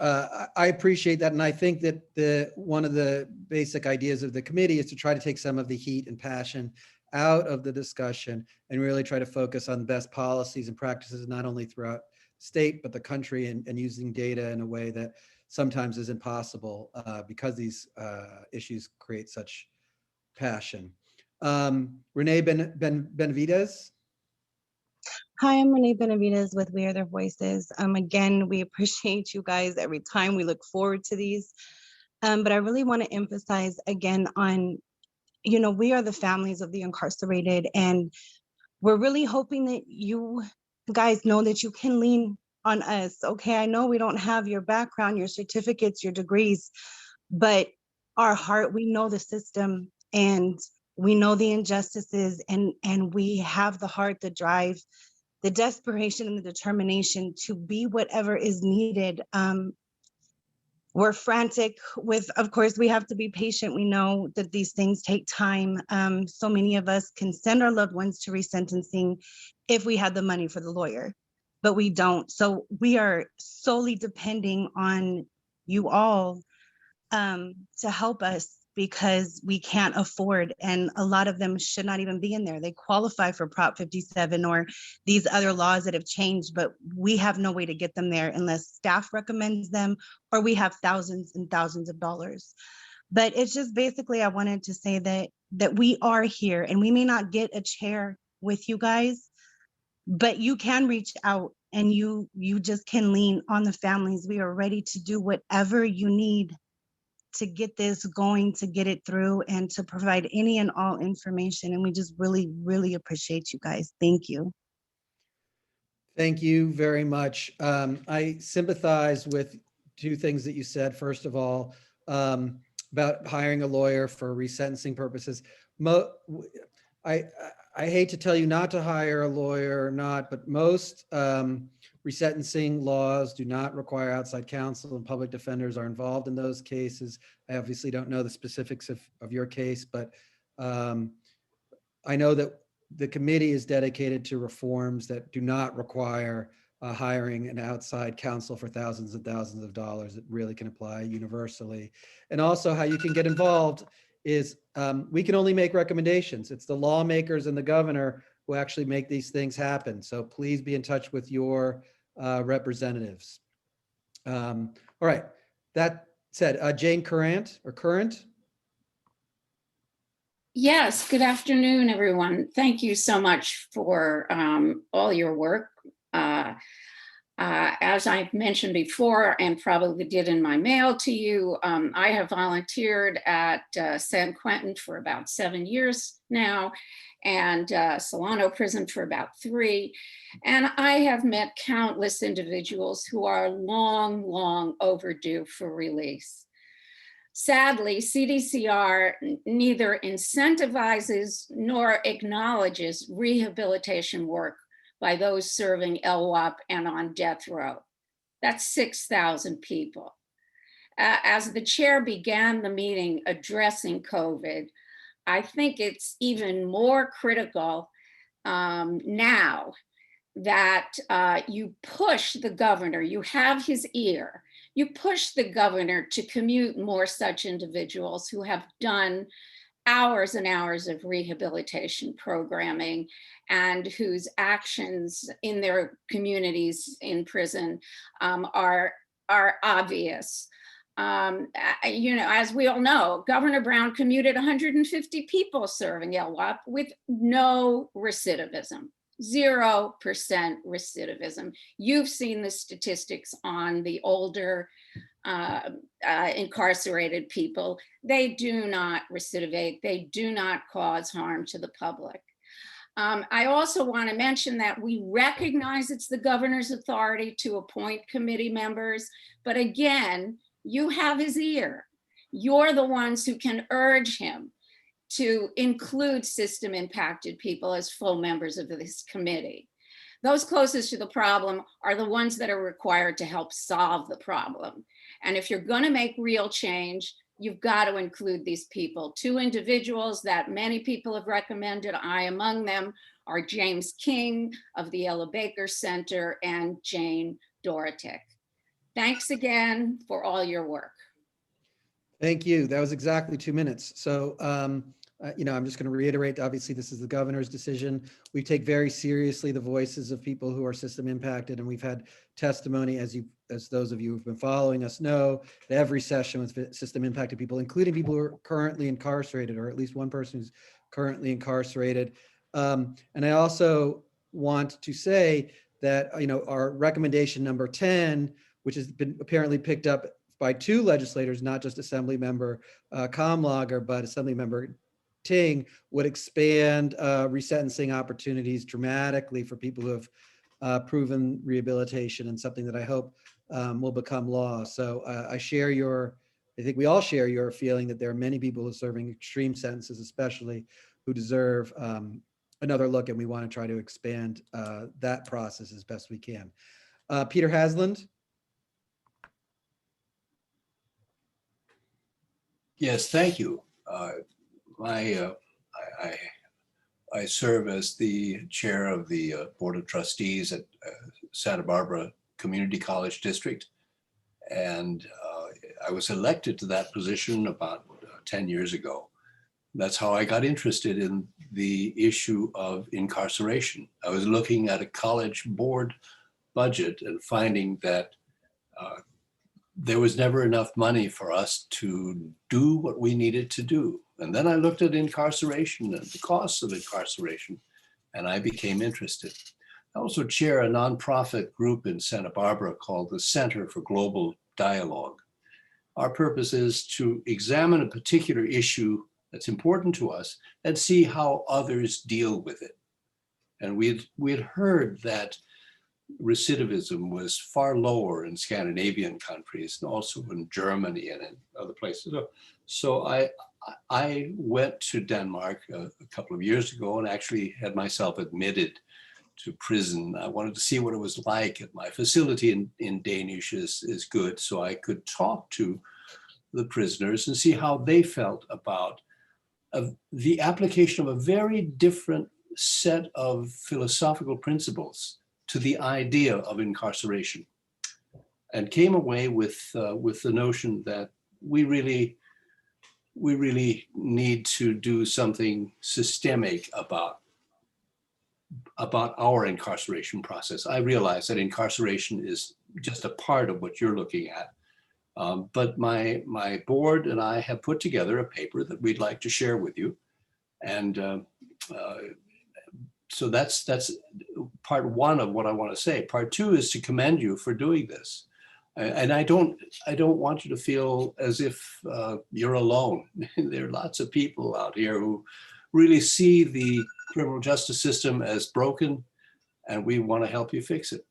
I appreciate that. And I think that one of the basic ideas of the committee is to try to take some of the heat and passion out of the discussion and really try to focus on best policies and practices, not only throughout state, but the country, and using data in a way that sometimes isn't possible because these issues create such passion. Renee Benavides. Hi, I'm Renee Benavides with We Are Their Voices. Again, we appreciate you guys every time. We look forward to these. But I really want to emphasize again on, we are the families of the incarcerated, and we're really hoping that you guys know that you can lean on us. Okay, I know we don't have your background, your certificates, your degrees, but our heart, we know the system and we know the injustices, and we have the heart, the drive, the desperation, and the determination to be whatever is needed. We're frantic with, of course, we have to be patient. We know that these things take time. So many of us can send our loved ones to resentencing if we had the money for the lawyer, but we don't. So we are solely depending on you all to help us, because we can't afford, and a lot of them should not even be in there. They qualify for Prop 57 or these other laws that have changed, but we have no way to get them there unless staff recommends them or we have thousands and thousands of dollars. But it's just basically, I wanted to say that we are here, and we may not get a chair with you guys, but you can reach out, and you just can lean on the families. We are ready to do whatever you need to get this going, to get it through, and to provide any and all information. And we just really, really appreciate you guys. Thank you. Thank you very much. I sympathize with two things that you said. First of all, about hiring a lawyer for resentencing purposes. I hate to tell you not to hire a lawyer or not, but most resentencing laws do not require outside counsel, and public defenders are involved in those cases. I obviously don't know the specifics of your case, but I know that the committee is dedicated to reforms that do not require hiring an outside counsel for thousands and thousands of dollars. It really can apply universally. And also how you can get involved is we can only make recommendations. It's the lawmakers and the governor who actually make these things happen. So please be in touch with your representatives. All right, that said, Jane Currant. Yes, good afternoon, everyone. Thank you so much for all your work. As I've mentioned before, and probably did in my mail to you, I have volunteered at San Quentin for about 7 years now, and Solano Prison for about 3. And I have met countless individuals who are long, long overdue for release. Sadly, CDCR neither incentivizes nor acknowledges rehabilitation work by those serving LWOP and on death row. That's 6,000 people. As the chair began the meeting addressing COVID, I think it's even more critical now that you push the governor, you have his ear, you push the governor to commute more such individuals who have done hours and hours of rehabilitation programming and whose actions in their communities in prison are obvious. You know, as we all know, Governor Brown commuted 150 people serving LWOP with no recidivism. 0% recidivism. You've seen the statistics on the older incarcerated people. They do not recidivate. They do not cause harm to the public. I also want to mention that we recognize it's the governor's authority to appoint committee members, but again, you have his ear. You're the ones who can urge him to include system impacted people as full members of this committee. Those closest to the problem are the ones that are required to help solve the problem. And if you're gonna make real change, you've got to include these people. 2 individuals that many people have recommended, I among them, are James King of the Ella Baker Center and Jane Dorotek. Thanks again for all your work. Thank you. That was exactly 2 minutes. So, you know, I'm just going to reiterate, obviously, this is the governor's decision. We take very seriously the voices of people who are system impacted, and we've had testimony, as those of you who've been following us know, at every session with system impacted people, including people who are currently incarcerated, or at least one person who's currently incarcerated. And I also want to say that, you know, our recommendation number 10, which has been apparently picked up by 2 legislators, not just Assembly Member Kamlager, but Assembly Member Ting, would expand resentencing opportunities dramatically for people who have proven rehabilitation, and something that I hope will become law. So I think we all share your feeling that there are many people who are serving extreme sentences, especially, who deserve another look, and we want to try to expand that process as best we can. Peter Hasland. Yes, thank you. I serve as the chair of the Board of Trustees at Santa Barbara Community College District. And I was elected to that position about 10 years ago. That's how I got interested in the issue of incarceration. I was looking at a college board budget and finding that there was never enough money for us to do what we needed to do. And then I looked at incarceration and the costs of incarceration, and I became interested. I also chair a nonprofit group in Santa Barbara called the Center for Global Dialogue. our purpose is to examine a particular issue that's important to us and see how others deal with it. And we had heard that recidivism was far lower in Scandinavian countries and also in Germany and in other places. So I went to Denmark a couple of years ago and actually had myself admitted to prison. I wanted to see what it was like. My facility in Danish is good, so I could talk to the prisoners and see how they felt about the application of a very different set of philosophical principles to the idea of incarceration, and came away with the notion that we really need to do something systemic about our incarceration process. I realize that incarceration is just a part of what you're looking at. But my board and I have put together a paper that we'd like to share with you. And so that's part one of what I want to say. Part two is to commend you for doing this. And I don't want you to feel as if you're alone. There are lots of people out here who really see the criminal justice system as broken, and we want to help you fix it.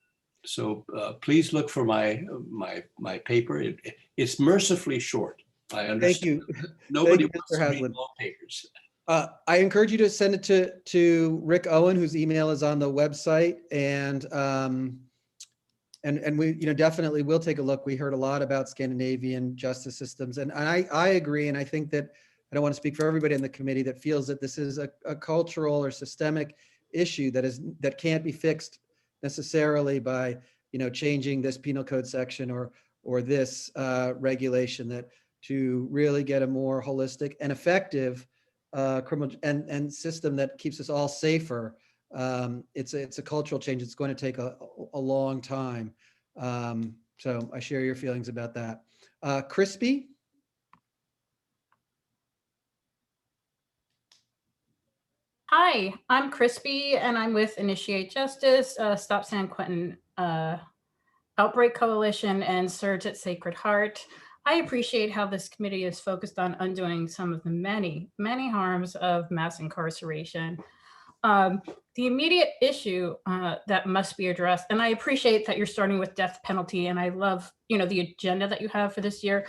So please look for my paper. It's mercifully short. I understand. Thank you. Nobody Thank you, wants Mr. to read Haslam. long papers. I encourage you to send it to Rick Owen, whose email is on the website, and we definitely will take a look. We heard a lot about Scandinavian justice systems, and I agree, and I think that I don't want to speak for everybody in the committee that feels that this is a cultural or systemic issue that can't be fixed necessarily by changing this penal code section or this regulation, that to really get a more holistic and effective criminal and system that keeps us all safer. It's a cultural change. It's going to take a long time. So I share your feelings about that. Crispy? Hi, I'm Crispy, and I'm with Initiate Justice, Stop San Quentin Outbreak Coalition, and Surge at Sacred Heart. I appreciate how this committee is focused on undoing some of the many, many harms of mass incarceration. The immediate issue that must be addressed, and I appreciate that you're starting with death penalty, and I love the agenda that you have for this year,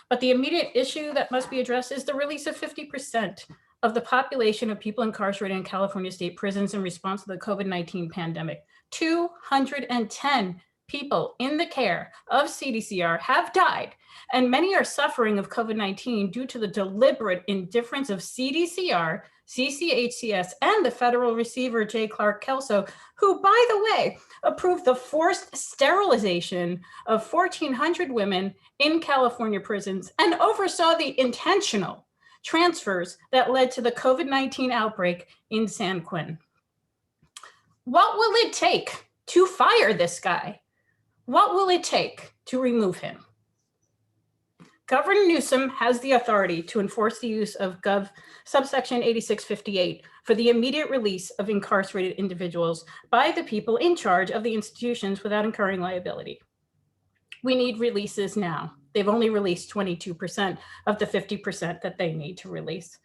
but the immediate issue that must be addressed is the release of 50% of the population of people incarcerated in California state prisons in response to the COVID-19 pandemic. 210 people in the care of CDCR have died, and many are suffering of COVID-19 due to the deliberate indifference of CDCR, CCHCS, and the federal receiver, J. Clark Kelso, who, by the way, approved the forced sterilization of 1,400 women in California prisons and oversaw the intentional transfers that led to the COVID-19 outbreak in San Quentin. What will it take to fire this guy? What will it take to remove him? Governor Newsom has the authority to enforce the use of Gov subsection 8658 for the immediate release of incarcerated individuals by the people in charge of the institutions without incurring liability. We need releases now. They've only released 22% of the 50% that they need to release.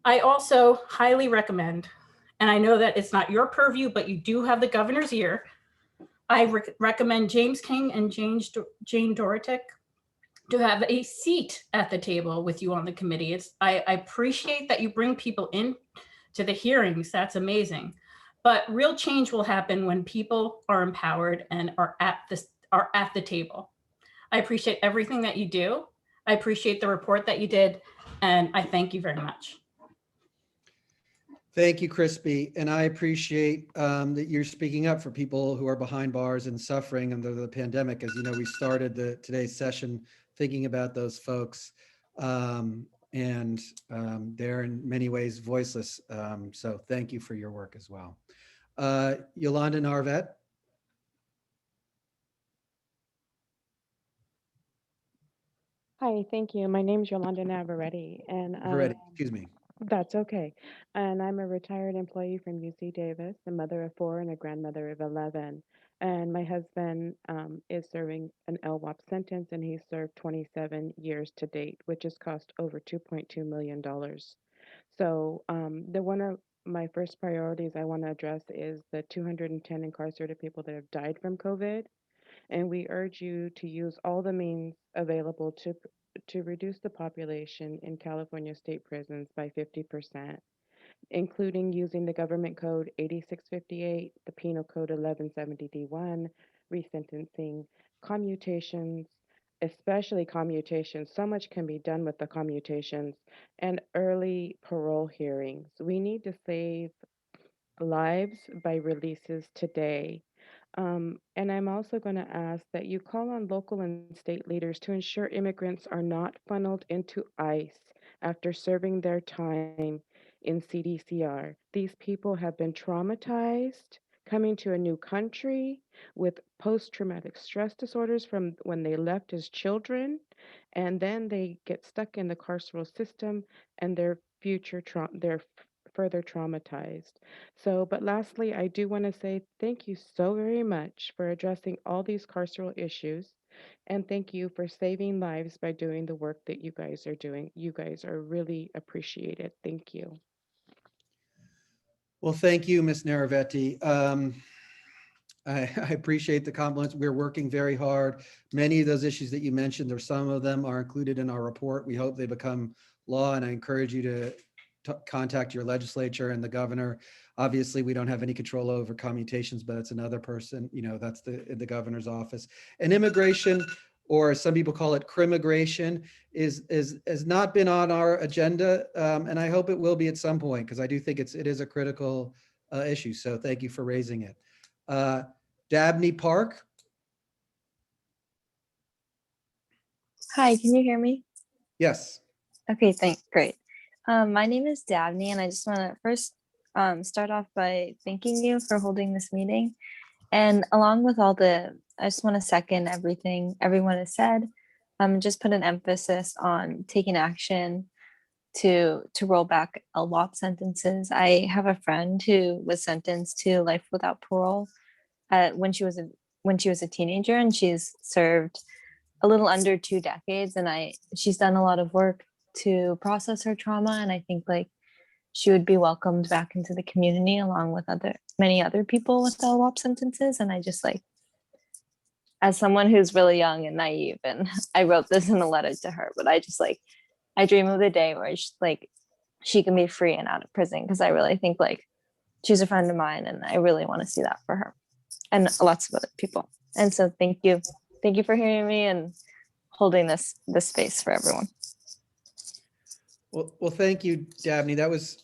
I also highly recommend, and I know that it's not your purview, but you do have the governor's ear. I recommend James King and Jane Dorotek to have a seat at the table with you on the committee. I appreciate that you bring people in to the hearings. That's amazing. But real change will happen when people are empowered and are at the table. I appreciate everything that you do. I appreciate the report that you did, and I thank you very much. Thank you, Crispy. And I appreciate that you're speaking up for people who are behind bars and suffering under the pandemic. As you know, we started today's session thinking about those folks, and they're in many ways voiceless. So thank you for your work as well. Yolanda Narvet. Hi, thank you. My name is Yolanda Navarrete, and Excuse me. that's okay. And I'm a retired employee from UC Davis, a mother of 4 and a grandmother of 11. And my husband is serving an LWOP sentence, and he served 27 years to date, which has cost over $2.2 million. So one of my first priorities I want to address is the 210 incarcerated people that have died from COVID. And we urge you to use all the means available to reduce the population in California state prisons by 50%, including using the government code 8658, the penal code 1170D1, resentencing, commutations, especially commutations. So much can be done with the commutations, and early parole hearings. We need to save lives by releases today. And I'm also going to ask that you call on local and state leaders to ensure immigrants are not funneled into ICE after serving their time in CDCR. These people have been traumatized coming to a new country with post-traumatic stress disorders from when they left as children, and then they get stuck in the carceral system, and they're further traumatized. So, but lastly, I do want to say thank you so very much for addressing all these carceral issues. And thank you for saving lives by doing the work that you guys are doing. You guys are really appreciated. Thank you. Well, thank you, Ms. Naravetti. I appreciate the compliments. We're working very hard. Many of those issues that you mentioned, or some of them, are included in our report. We hope they become law, and I encourage you to contact your legislature and the governor. Obviously, we don't have any control over commutations, but it's another person, that's the governor's office. And immigration, or some people call it crimmigration, has not been on our agenda, and I hope it will be at some point, because I do think it is a critical issue. So thank you for raising it. Dabney Park. Hi, can you hear me? Yes. Okay, thanks. Great. My name is Dabney, and I just want to first start off by thanking you for holding this meeting. And along with I just want to second everything everyone has said. Just put an emphasis on taking action to roll back LWOP sentences. I have a friend who was sentenced to life without parole when she was a teenager, and she's served a little under 2 decades. And she's done a lot of work to process her trauma, and I think she would be welcomed back into the community along with many other people with LWOP sentences. And I just as someone who's really young and naive, and I wrote this in a letter to her, but I dream of the day where she can be free and out of prison, because I really think she's a friend of mine, and I really want to see that for her and lots of other people. And so thank you for hearing me and holding this space for everyone. Well, thank you, Dabney. That was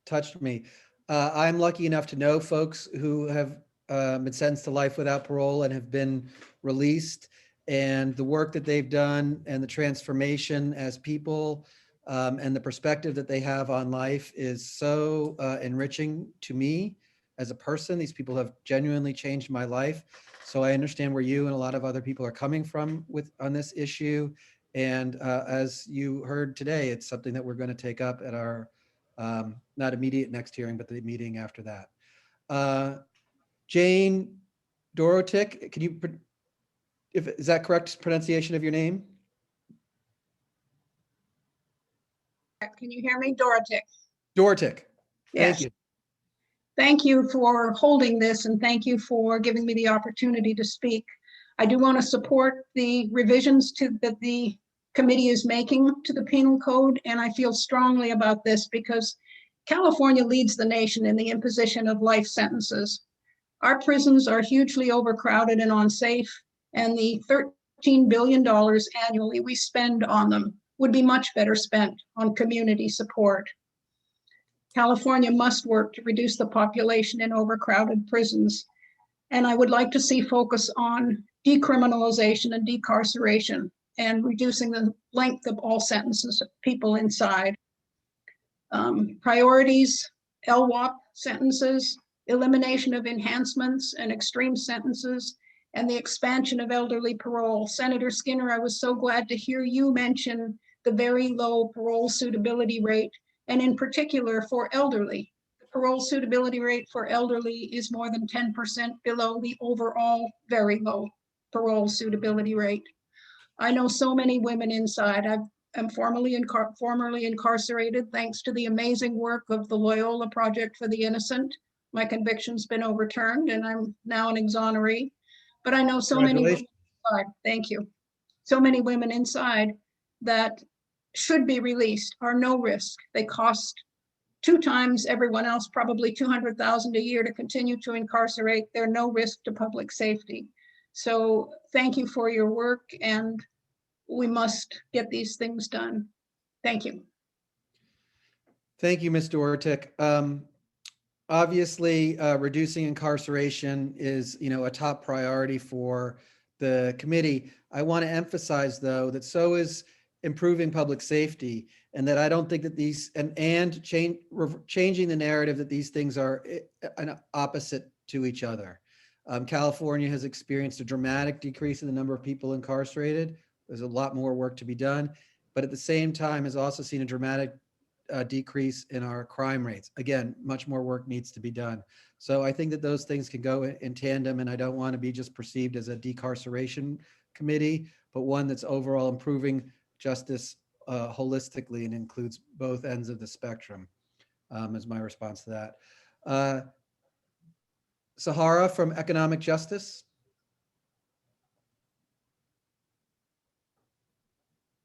touched me. I'm lucky enough to know folks who have been sentenced to life without parole and have been released, and the work that they've done and the transformation as people and the perspective that they have on life is so enriching to me as a person. These people have genuinely changed my life. So I understand where you and a lot of other people are coming from on this issue. And as you heard today, it's something that we're going to take up at our not immediate next hearing, but the meeting after that. Jane Dorotic, is that correct pronunciation of your name? Can you hear me? Dorotic. Dorotic. Yes. Thank you. Thank you for holding this, and thank you for giving me the opportunity to speak. I do want to support the revisions that the committee is making to the penal code, and I feel strongly about this because California leads the nation in the imposition of life sentences. Our prisons are hugely overcrowded and unsafe, and the $13 billion annually we spend on them would be much better spent on community support. California must work to reduce the population in overcrowded prisons, and I would like to see focus on decriminalization and decarceration and reducing the length of all sentences of people inside. Priorities, LWOP sentences, elimination of enhancements and extreme sentences, and the expansion of elderly parole. Senator Skinner, I was so glad to hear you mention the very low parole suitability rate, and in particular for elderly. The parole suitability rate for elderly is more than 10% below the overall very low parole suitability rate. I know so many women inside. I'm formerly incarcerated thanks to the amazing work of the Loyola Project for the Innocent. My conviction's been overturned and I'm now an exoneree. But I know so many women inside, thank you. So many women inside that should be released are no risk. They cost 2 times everyone else, probably $200,000 a year to continue to incarcerate. They're no risk to public safety. So thank you for your work, and we must get these things done. Thank you. Thank you, Ms. Dortick. Obviously, reducing incarceration is, a top priority for the committee. I want to emphasize, though, that so is improving public safety, and that I don't think that these changing the narrative that these things are an opposite to each other. California has experienced a dramatic decrease in the number of people incarcerated. There's a lot more work to be done, but at the same time has also seen a dramatic decrease in our crime rates. Again, much more work needs to be done. So I think that those things can go in tandem, and I don't want to be just perceived as a decarceration committee, but one that's overall improving justice holistically and includes both ends of the spectrum, is my response to that. Sahara from Economic Justice.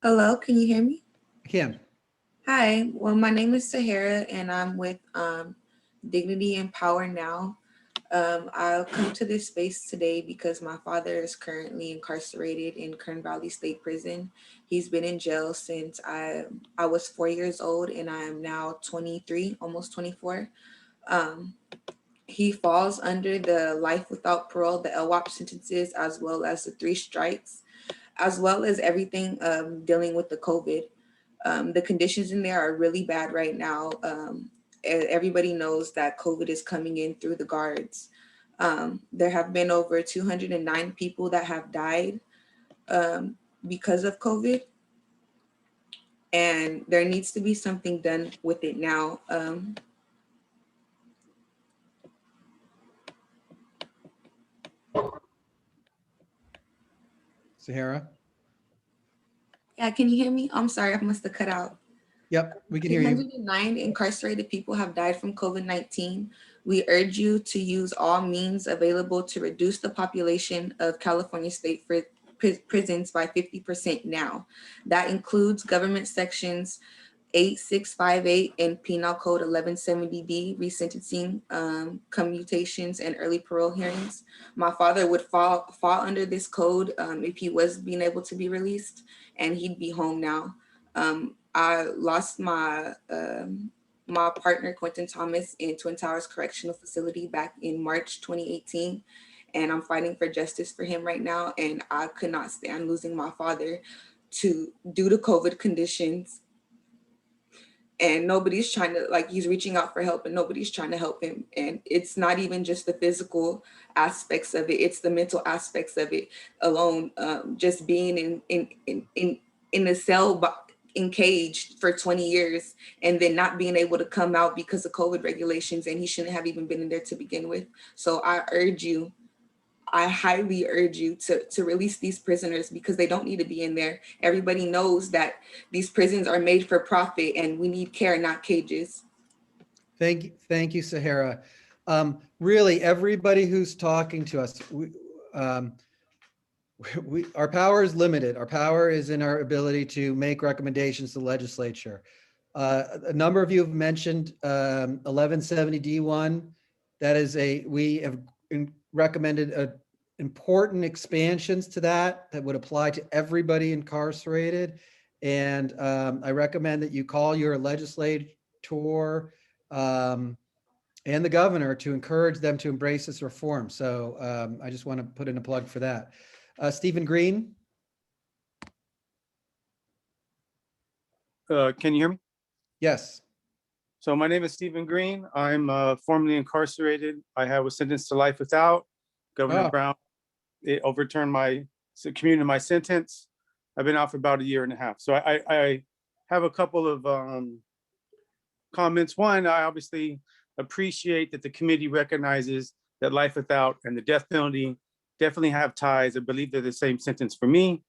Hello, can you hear me? I can. Hi, well, my name is Sahara and I'm with Dignity and Power Now. I'll come to this space today because my father is currently incarcerated in Kern Valley State Prison. He's been in jail since I was 4 years old and I am now 23, almost 24. He falls under the life without parole, the LWOP sentences, as well as the 3 strikes, as well as everything dealing with the COVID. The conditions in there are really bad right now. Everybody knows that COVID is coming in through the guards. There have been over 209 people that have died because of COVID. And there needs to be something done with it now. Sahara? Yeah, can you hear me? I'm sorry, I must have cut out. Yep, we can hear you. 209 incarcerated people have died from COVID-19. We urge you to use all means available to reduce the population of California state prisons by 50% now. That includes government sections 8658 and Penal Code 1170D, resentencing, commutations, and early parole hearings. My father would fall under this code if he was being able to be released, and he'd be home now. I lost my my partner, Quentin Thomas, in Twin Towers Correctional Facility back in March 2018, and I'm fighting for justice for him right now, and I could not stand losing my father due to COVID conditions. And nobody's trying to, he's reaching out for help and nobody's trying to help him. And it's not even just the physical aspects of it, it's the mental aspects of it alone. Just being in a cell, encaged for 20 years and then not being able to come out because of COVID regulations, and he shouldn't have even been in there to begin with. So I highly urge you to release these prisoners because they don't need to be in there. Everybody knows that these prisons are made for profit and we need care, not cages. Thank you, Sahara. Really, everybody who's talking to us, our power is limited. Our power is in our ability to make recommendations to the legislature. A number of you have mentioned 1170D1. That is we have recommended important expansions to that would apply to everybody incarcerated. And I recommend that you call your legislator and the governor to encourage them to embrace this reform. So I just want to put in a plug for that. Stephen Green. Can you hear me? Yes. So my name is Stephen Green. I'm formerly incarcerated. I was sentenced to life without. Governor Brown, it overturned commuted my sentence. I've been out for about 1.5 years. So I have a couple of comments. One, I obviously appreciate that the committee recognizes that life without and the death penalty definitely have ties. I believe they're the same sentence for me.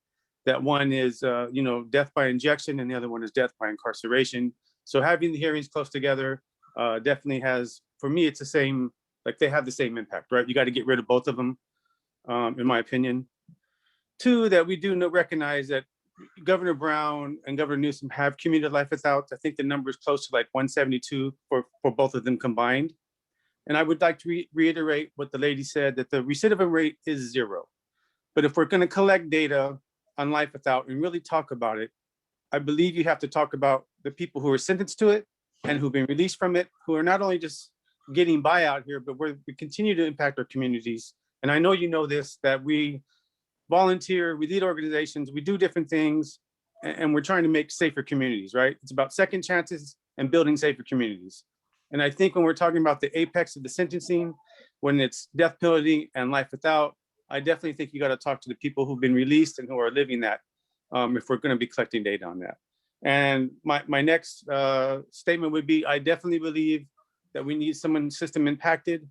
That one is, death by injection and the other one is death by incarceration. So having the hearings close together definitely has, for me, it's the same, like they have the same impact, right? You got to get rid of both of them, in my opinion. Two, that we do recognize that Governor Brown and Governor Newsom have commuted life without. I think the number is close to like 172 for both of them combined. And I would like to reiterate what the lady said, that the recidivism rate is 0. But if we're going to collect data on life without and really talk about it, I believe you have to talk about the people who are sentenced to it and who've been released from it, who are not only just getting by out here, but we continue to impact our communities. And I know you know this, that we volunteer, we lead organizations, we do different things, and we're trying to make safer communities, right? It's about second chances and building safer communities. And I think when we're talking about the apex of the sentencing, when it's death penalty and life without, I definitely think you got to talk to the people who've been released and who are living that, if we're going to be collecting data on that. And my next statement would be, I definitely believe that we need someone system impacted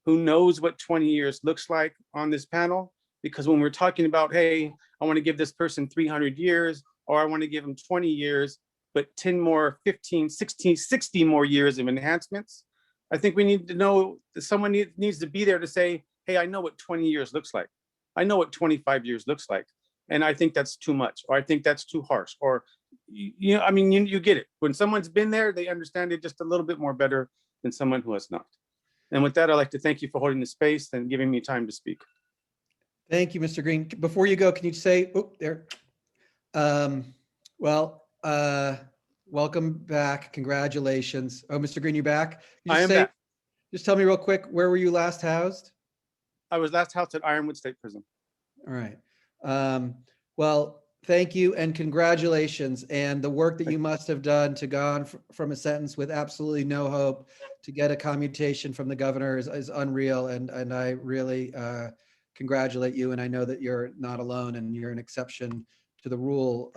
who knows what 20 years looks like on this panel. Because when we're talking about, hey, I want to give this person 300 years, or I want to give them 20 years, but 10 more, 15, 16, 60 more years of enhancements, I think we need to know that someone needs to be there to say, hey, I know what 20 years looks like. I know what 25 years looks like. And I think that's too much, or I think that's too harsh, or, you get it. When someone's been there, they understand it just a little bit more better than someone who has not. And with that, I'd like to thank you for holding the space and giving me time to speak. Thank you, Mr. Green. Before you go, can you say, there. Welcome back. Congratulations. Oh, Mr. Green, you back? I am back. Just tell me real quick, where were you last housed? I was last housed at Ironwood State Prison. All right. Well, thank you and congratulations. And the work that you must have done to go on from a sentence with absolutely no hope to get a commutation from the governor is unreal. And I really congratulate you. And I know that you're not alone and you're an exception to the rule,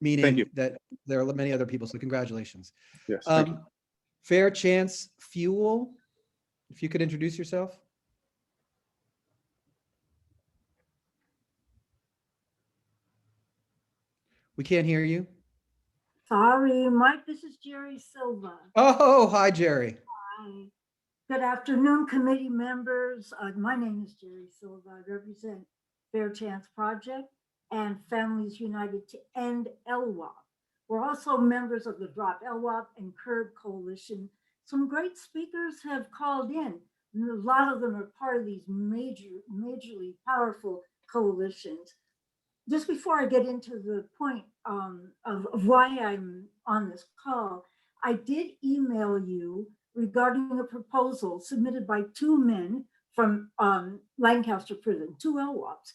meaning that there are many other people. So congratulations. Yes. Fair Chance Fuel, if you could introduce yourself. We can't hear you. Sorry, Mike, this is Jerry Silva. Oh, hi, Jerry. Hi. Good afternoon, committee members. My name is Jerry Silva. I represent Fair Chance Project and Families United to End LWOP. We're also members of the Drop LWOP and Curb Coalition. Some great speakers have called in. And a lot of them are part of these majorly powerful coalitions. Just before I get into the point of why I'm on this call, I did email you regarding a proposal submitted by 2 men from Lancaster Prison, 2 LWOPs,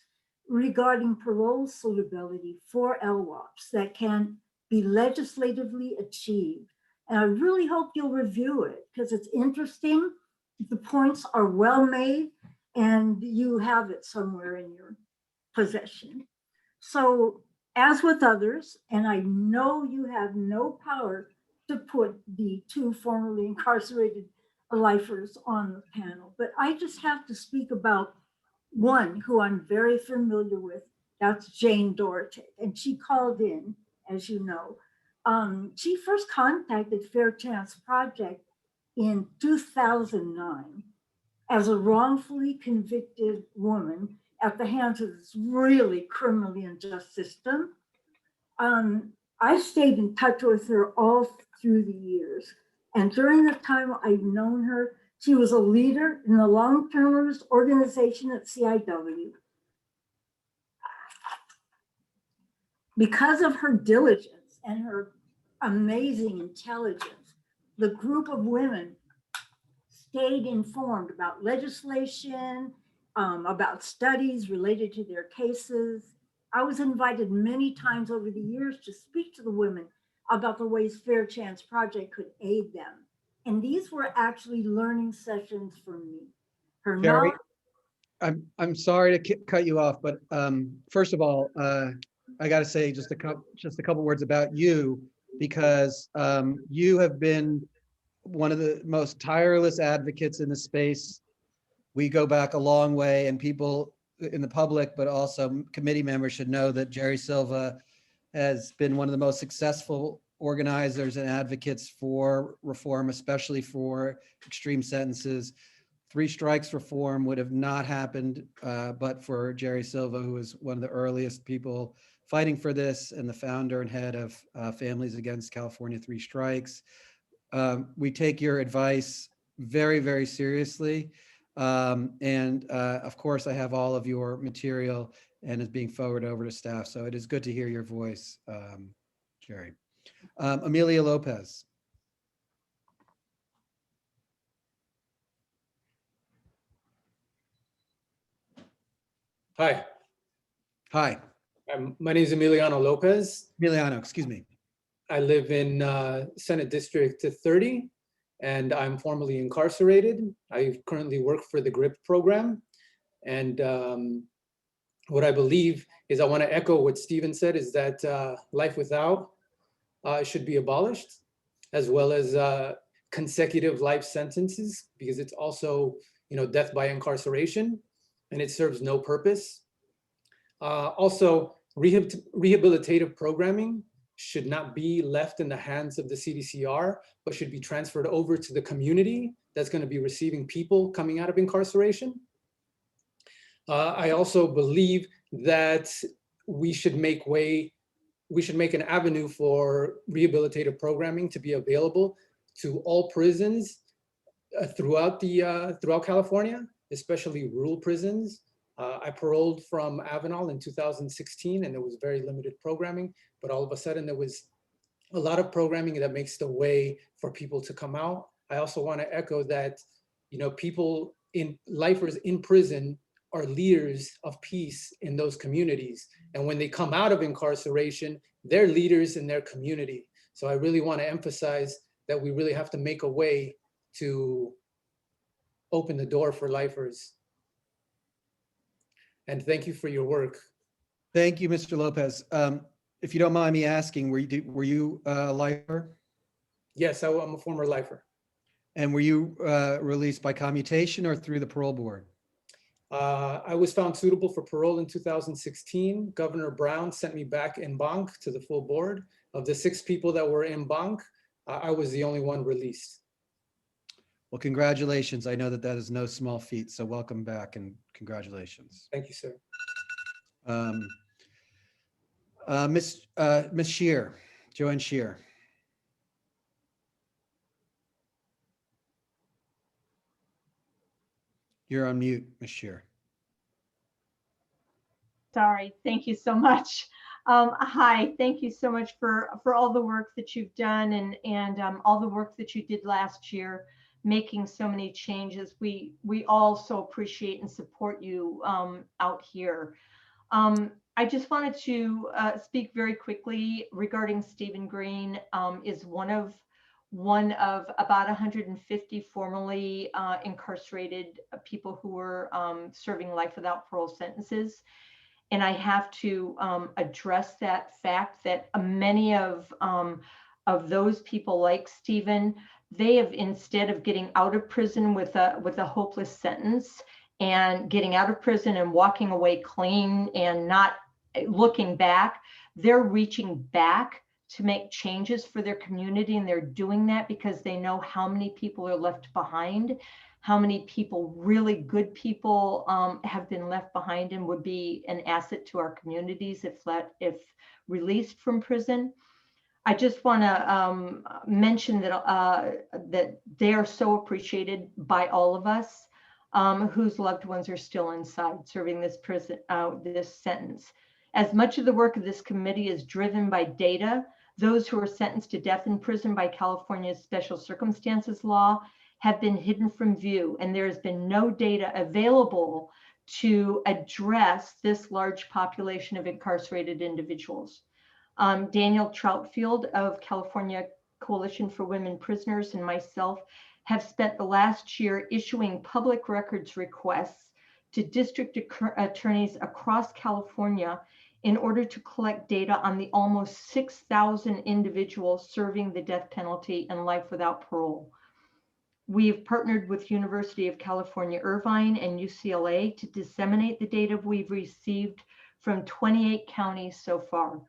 regarding parole suitability for LWOPs that can be legislatively achieved. And I really hope you'll review it because it's interesting. The points are well made and you have it somewhere in your possession. So as with others, and I know you have no power to put the 2 formerly incarcerated lifers on the panel, but I just have to speak about one who I'm very familiar with. That's Jane Doherty, and she called in, as you know. She first contacted Fair Chance Project in 2009 as a wrongfully convicted woman at the hands of this really criminally unjust system. I stayed in touch with her all through the years. And during the time I've known her, she was a leader in the long-termist organization at CIW. Because of her diligence and her amazing intelligence, the group of women stayed informed about legislation, about studies related to their cases. I was invited many times over the years to speak to the women about the ways Fair Chance Project could aid them. And these were actually learning sessions for me. Her Jerry, knowledge. I'm sorry to cut you off, but first of all, I got to say just a couple words about you, because you have been one of the most tireless advocates in the space. We go back a long way, and people in the public, but also committee members, should know that Jerry Silva has been one of the most successful organizers and advocates for reform, especially for extreme sentences. 3 strikes reform would have not happened but for Jerry Silva, who was one of the earliest people fighting for this and the founder and head of Families Against California 3 Strikes. We take your advice very, very seriously. Of course, I have all of your material and is being forwarded over to staff. So it is good to hear your voice, Jerry. Amelia Lopez. Hi. Hi. My name is Emiliano Lopez. Emiliano, excuse me. I live in Senate District 30, and I'm formerly incarcerated. I currently work for the GRIP program. And what I believe is, I want to echo what Stephen said, is that life without should be abolished, as well as consecutive life sentences, because it's also, death by incarceration, and it serves no purpose. Also, rehabilitative programming should not be left in the hands of the CDCR, but should be transferred over to the community that's going to be receiving people coming out of incarceration. I also believe that we should make an avenue for rehabilitative programming to be available to all prisons throughout California, especially rural prisons. I paroled from Avenal in 2016, and there was very limited programming, but all of a sudden there was a lot of programming that makes the way for people to come out. I also want to echo that, lifers in prison are leaders of peace in those communities. And when they come out of incarceration, they're leaders in their community. So I really want to emphasize that we really have to make a way to open the door for lifers. And thank you for your work. Thank you, Mr. Lopez. If you don't mind me asking, were you a lifer? Yes, I'm a former lifer. And were you released by commutation or through the parole board? I was found suitable for parole in 2016. Governor Brown sent me back en banc to the full board. Of the 6 people that were en banc, I was the only one released. Well, congratulations. I know that is no small feat. So welcome back and congratulations. Thank you, sir. Miss Shear, Joanne Shear. You're on mute, Miss Shear. Sorry, thank you so much. Hi, thank you so much for all the work that you've done and all the work that you did last year, making so many changes. We all so appreciate and support you out here. I just wanted to speak very quickly regarding Stephen Green. Is one of about 150 formerly incarcerated people who were serving life without parole sentences. And I have to address that fact that many of those people, like Stephen, they have, instead of getting out of prison with a hopeless sentence and getting out of prison and walking away clean and not looking back, they're reaching back to make changes for their community. And they're doing that because they know how many people are left behind, how many people, really good people, have been left behind and would be an asset to our communities if released from prison. I just want to mention that they are so appreciated by all of us whose loved ones are still inside serving this sentence. As much of the work of this committee is driven by data, those who are sentenced to death in prison by California's special circumstances law have been hidden from view, and there has been no data available to address this large population of incarcerated individuals. Daniel Troutfield of California Coalition for Women Prisoners and myself have spent the last year issuing public records requests to district attorneys across California in order to collect data on the almost 6,000 individuals serving the death penalty and life without parole. We've partnered with University of California, Irvine and UCLA to disseminate the data we've received from 28 counties so far.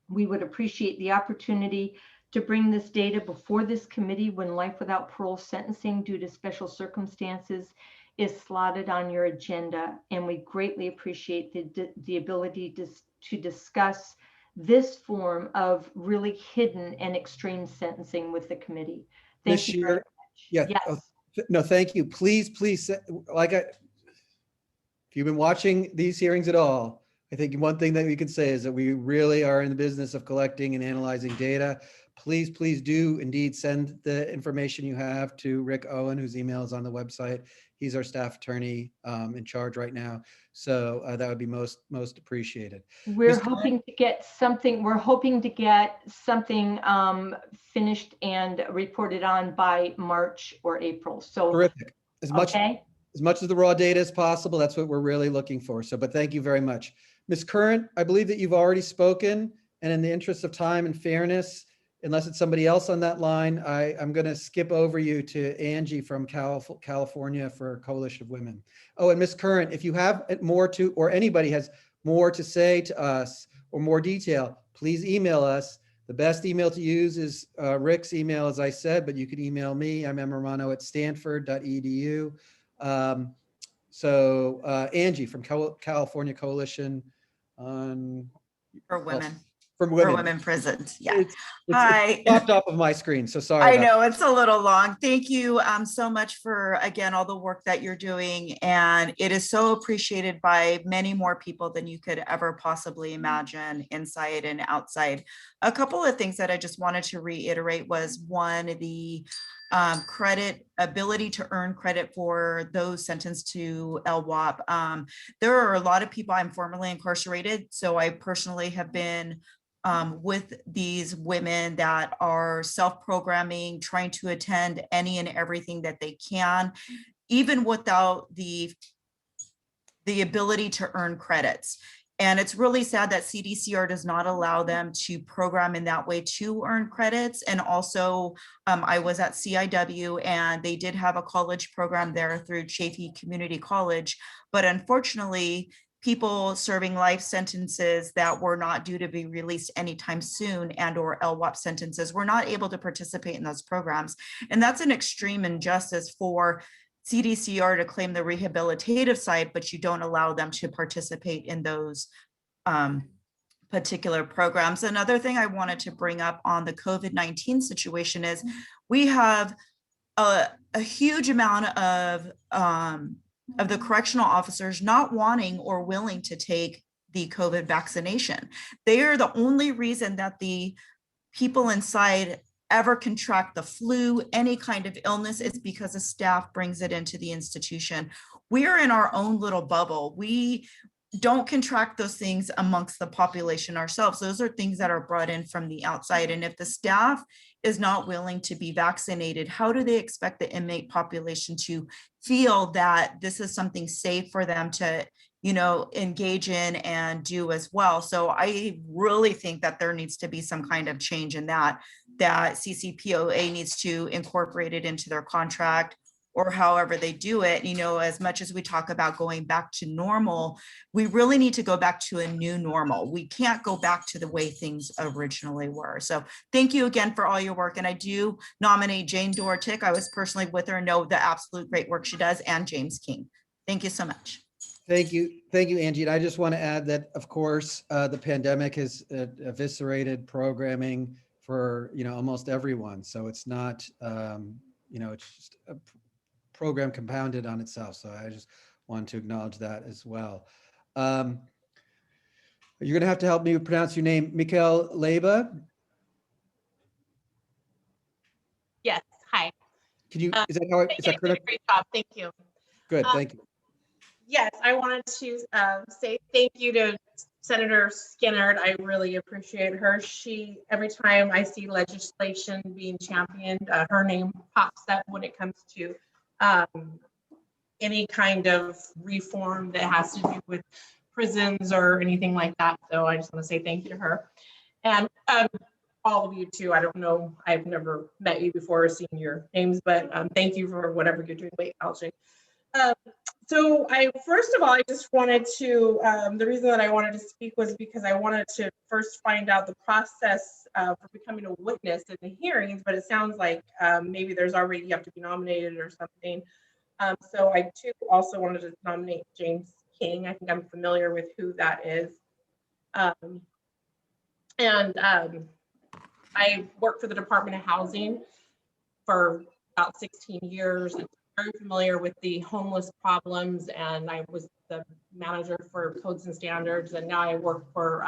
We would appreciate the opportunity to bring this data before this committee when life without parole sentencing due to special circumstances is slotted on your agenda. And we greatly appreciate the ability to discuss this form of really hidden and extreme sentencing with the committee. Thank This you very year, much. yeah. Yes. No, thank you. Please, if you've been watching these hearings at all, I think one thing that we can say is that we really are in the business of collecting and analyzing data. Please do indeed send the information you have to Rick Owen, whose email is on the website. He's our staff attorney in charge right now. So that would be most appreciated. We're hoping to get something. We're hoping to get something finished and reported on by March or April. So terrific. As much okay. of the raw data as possible. That's what we're really looking for. So, but thank you very much. Ms. Current, I believe that you've already spoken, and in the interest of time and fairness, unless it's somebody else on that line, I'm going to skip over you to Angie from California for Coalition of Women. Oh, and Ms. Current, if you have more to, or anybody has more to say to us or more detail, please email us. The best email to use is Rick's email, as I said, but you can email me. I'm mmorano@stanford.edu. Angie from California Coalition on for Women. For women. For women prisons. Yeah. It's Hi. popped off of my screen, so sorry. I know it's a little long. Thank you so much for, again, all the work that you're doing. And it is so appreciated by many more people than you could ever possibly imagine, inside and outside. A couple of things that I just wanted to reiterate was, one, the ability to earn credit for those sentenced to LWOP. There are a lot of people. I'm formerly incarcerated, so I personally have been with these women that are self-programming, trying to attend any and everything that they can, even without the ability to earn credits. And it's really sad that CDCR does not allow them to program in that way to earn credits. And also, I was at CIW and they did have a college program there through Chaffey Community College, but unfortunately, people serving life sentences that were not due to be released anytime soon and or LWOP sentences were not able to participate in those programs. And that's an extreme injustice for CDCR to claim the rehabilitative side, but you don't allow them to participate in those particular programs. Another thing I wanted to bring up on the COVID-19 situation is we have a huge amount of the correctional officers not wanting or willing to take the COVID vaccination. They are the only reason that the people inside ever contract the flu, any kind of illness, is because the staff brings it into the institution. We're in our own little bubble. We don't contract those things amongst the population ourselves. Those are things that are brought in from the outside. And if the staff is not willing to be vaccinated, how do they expect the inmate population to feel that this is something safe for them to, engage in and do as well? So I really think that there needs to be some kind of change in that CCPOA needs to incorporate it into their contract, or however they do it. As much as we talk about going back to normal, we really need to go back to a new normal. We can't go back to the way things originally were. So thank you again for all your work. And I do nominate Jane Dortick. I was personally with her, know the absolute great work she does, and James King. Thank you so much. Thank you, Angie. And I just want to add that, of course, the pandemic has eviscerated programming for almost everyone. So it's not it's just a program compounded on itself. So I just want to acknowledge that as well. You're going to have to help me pronounce your name, Mikkel Leba. Yes. Hi. Can you? Is that correct? Great job. Thank you. Good. Thank you. Yes, I wanted to say thank you to Senator Skinnard. I really appreciate her. Every time I see legislation being championed, her name pops up when it comes to any kind of reform that has to do with prisons or anything like that. So I just want to say thank you to her. And all of you too. I don't know, I've never met you before or seen your names, but thank you for whatever you're doing. Wait, I'll shake. So first of all, I just wanted to, the reason that I wanted to speak was because I wanted to first find out the process for becoming a witness in the hearings, but it sounds like maybe there's already, you have to be nominated or something. So I too also wanted to nominate James King. I think I'm familiar with who that is. I worked for the Department of Housing for about 16 years. I'm very familiar with the homeless problems, and I was the manager for codes and standards, and now I work for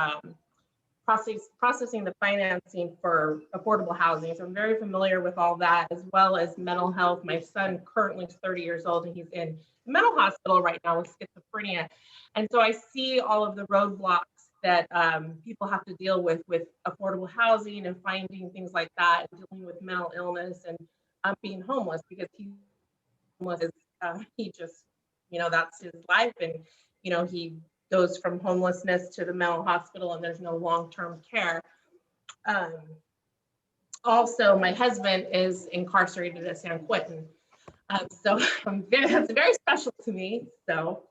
processing the financing for affordable housing. So I'm very familiar with all that, as well as mental health. My son currently is 30 years old, and he's in the mental hospital right now with schizophrenia. And so I see all of the roadblocks that people have to deal with affordable housing and finding things like that, and dealing with mental illness and being homeless, because he's homeless. He just, that's his life. And, he goes from homelessness to the mental hospital, and there's no long-term care. Also, my husband is incarcerated at San Quentin. So that's very special to me. So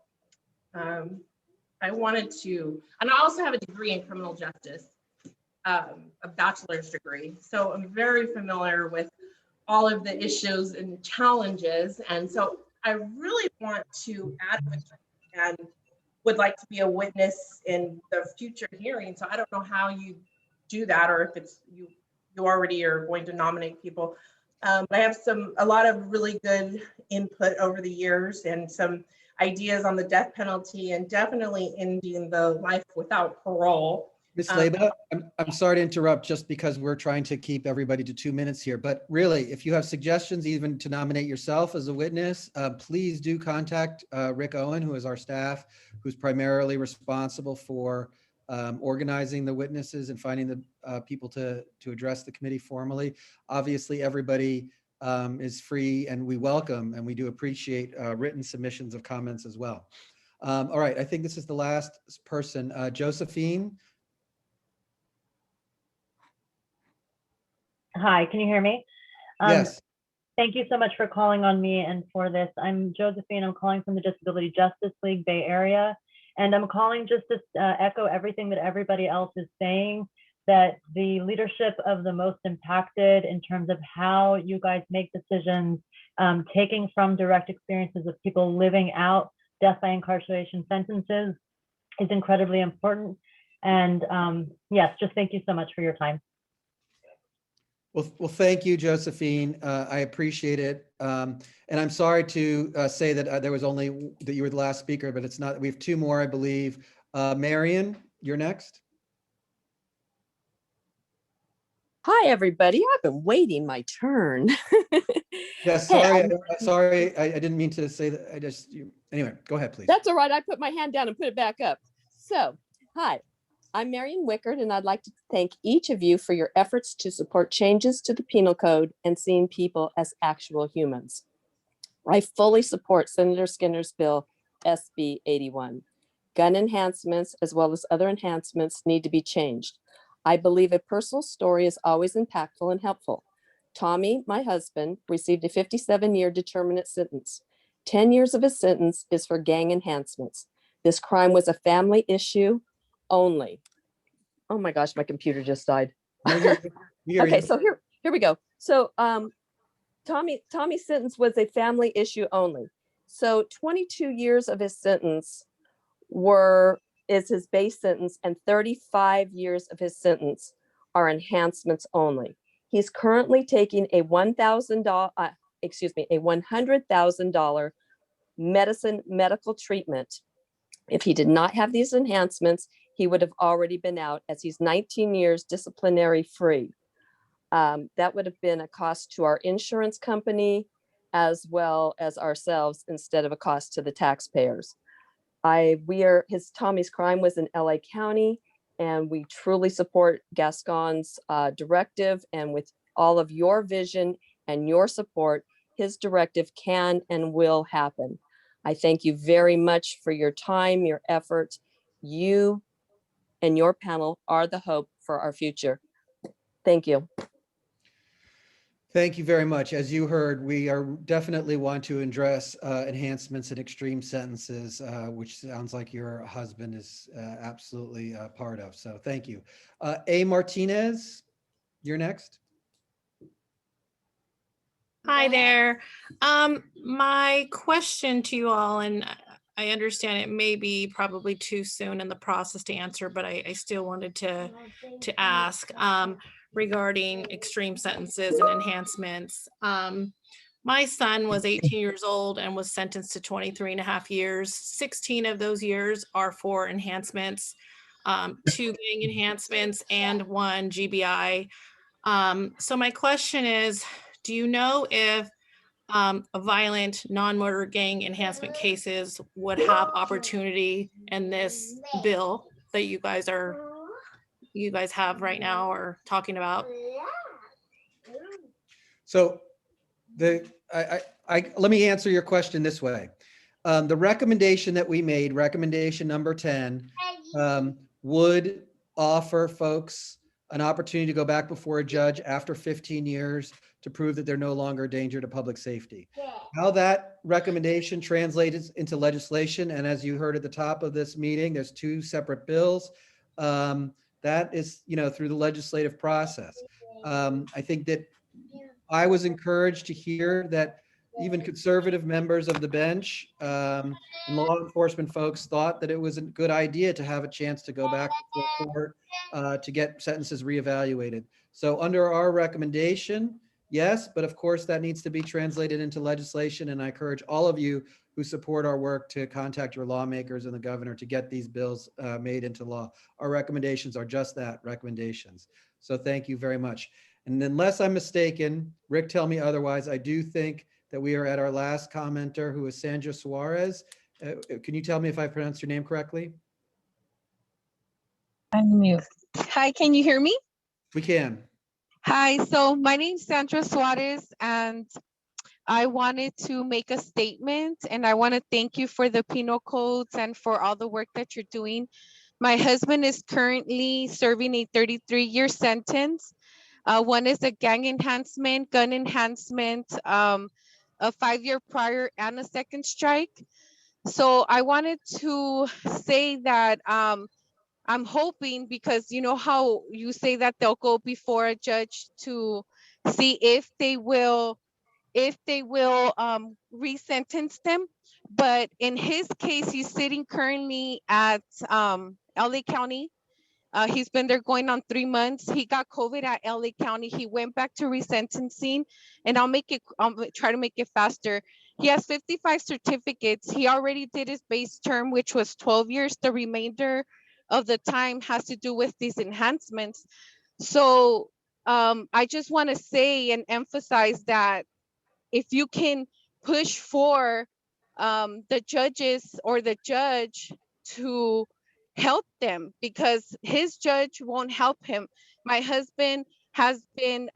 I wanted to, and I also have a degree in criminal justice, a bachelor's degree. So I'm very familiar with all of the issues and challenges. And so I really want to advocate and would like to be a witness in the future hearing. So I don't know how you do that, or if it's you already are going to nominate people. I have a lot of really good input over the years, and some ideas on the death penalty, and definitely ending the life without parole. Ms. Leba, I'm sorry to interrupt, just because we're trying to keep everybody to 2 minutes here, but really, if you have suggestions even to nominate yourself as a witness, please do contact Rick Owen, who is our staff, who's primarily responsible for organizing the witnesses and finding the people to address the committee formally. Obviously, everybody is free, and we welcome and we do appreciate written submissions of comments as well. All right, I think this is the last person, Josephine. Hi, can you hear me? Yes. Thank you so much for calling on me and for this. I'm Josephine. I'm calling from the Disability Justice League Bay Area. And I'm calling just to echo everything that everybody else is saying, that the leadership of the most impacted in terms of how you guys make decisions, taking from direct experiences of people living out death by incarceration sentences is incredibly important. And yes, just thank you so much for your time. Well, thank you, Josephine. I appreciate it. And I'm sorry to say that there was only that you were the last speaker, but it's not. We have two more, I believe. Marion, you're next. Hi, everybody. I've been waiting my turn. Yeah, sorry. I didn't mean to say that. Anyway, go ahead, please. That's all right. I put my hand down and put it back up. So, hi. I'm Marion Wickard, and I'd like to thank each of you for your efforts to support changes to the penal code and seeing people as actual humans. I fully support Senator Skinner's bill, SB 81. Gun enhancements, as well as other enhancements, need to be changed. I believe a personal story is always impactful and helpful. Tommy, my husband, received a 57-year determinate sentence. 10 years of his sentence is for gang enhancements. This crime was a family issue only. Oh my gosh, my computer just died. Okay, so here we go. So Tommy's sentence was a family issue only. So 22 years of his sentence is his base sentence, and 35 years of his sentence are enhancements only. He's currently taking a $100,000 medical treatment. If he did not have these enhancements, he would have already been out, as he's 19 years disciplinary free. That would have been a cost to our insurance company as well as ourselves, instead of a cost to the taxpayers. Tommy's crime was in LA County, and we truly support Gascon's directive, and with all of your vision and your support, his directive can and will happen. I thank you very much for your time, your effort. You and your panel are the hope for our future. Thank you. Thank you very much. As you heard, we are definitely want to address enhancements and extreme sentences, which sounds like your husband is absolutely a part of. So thank you. A. Martinez, you're next. Hi there. My question to you all, and I understand it may be probably too soon in the process to answer, but I still wanted to ask regarding extreme sentences and enhancements. My son was 18 years old and was sentenced to 23.5 years. 16 of those years are for enhancements, 2 gang enhancements and 1 GBI. So my question is, do you know if a violent non-motor gang enhancement cases would have opportunity in this bill that you guys have right now or talking about? So let me answer your question this way. The recommendation that we made, recommendation number 10, would offer folks an opportunity to go back before a judge after 15 years to prove that they're no longer a danger to public safety. How that recommendation translates into legislation, and as you heard at the top of this meeting, there's 2 separate bills. That is, through the legislative process. I think that I was encouraged to hear that even conservative members of the bench and law enforcement folks thought that it was a good idea to have a chance to go back to court to get sentences reevaluated. So under our recommendation, yes, but of course that needs to be translated into legislation. And I encourage all of you who support our work to contact your lawmakers and the governor to get these bills made into law. Our recommendations are just that, recommendations. So thank you very much. And unless I'm mistaken, Rick, tell me otherwise, I do think that we are at our last commenter, who is Sandra Suarez. Can you tell me if I pronounced your name correctly? I'm mute. Hi, can you hear me? We can. Hi, so my name's Sandra Suarez, and I wanted to make a statement, and I want to thank you for the penal codes and for all the work that you're doing. My husband is currently serving a 33-year sentence. One is a gang enhancement, gun enhancement, a 5-year prior, and a second strike. So I wanted to say that I'm hoping, because you know how you say that they'll go before a judge to see if they will re-sentence them. But in his case, he's sitting currently at LA County. He's been there going on 3 months. He got COVID at LA County. He went back to resentencing, and I'll try to make it faster. He has 55 certificates. He already did his base term, which was 12 years. The remainder of the time has to do with these enhancements. So I just want to say and emphasize that if you can push for the judges or the judge to help them, because his judge won't help him. My husband has been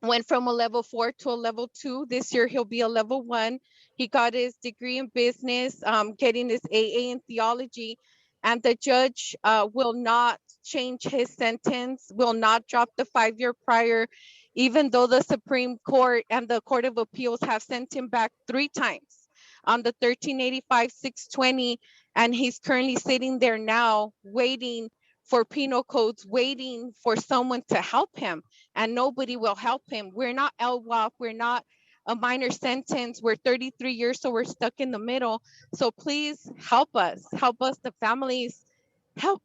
went from a level 4 to a level 2. This year he'll be a level 1. He got his degree in business, getting his AA in theology, and the judge will not change his sentence, will not drop the 5-year prior, even though the Supreme Court and the Court of Appeals have sent him back 3 times on the 1385, 620, and he's currently sitting there now waiting for penal codes, waiting for someone to help him, and nobody will help him. We're not LWOP, we're not a minor sentence, we're 33 years, so we're stuck in the middle. So please help us, the families, help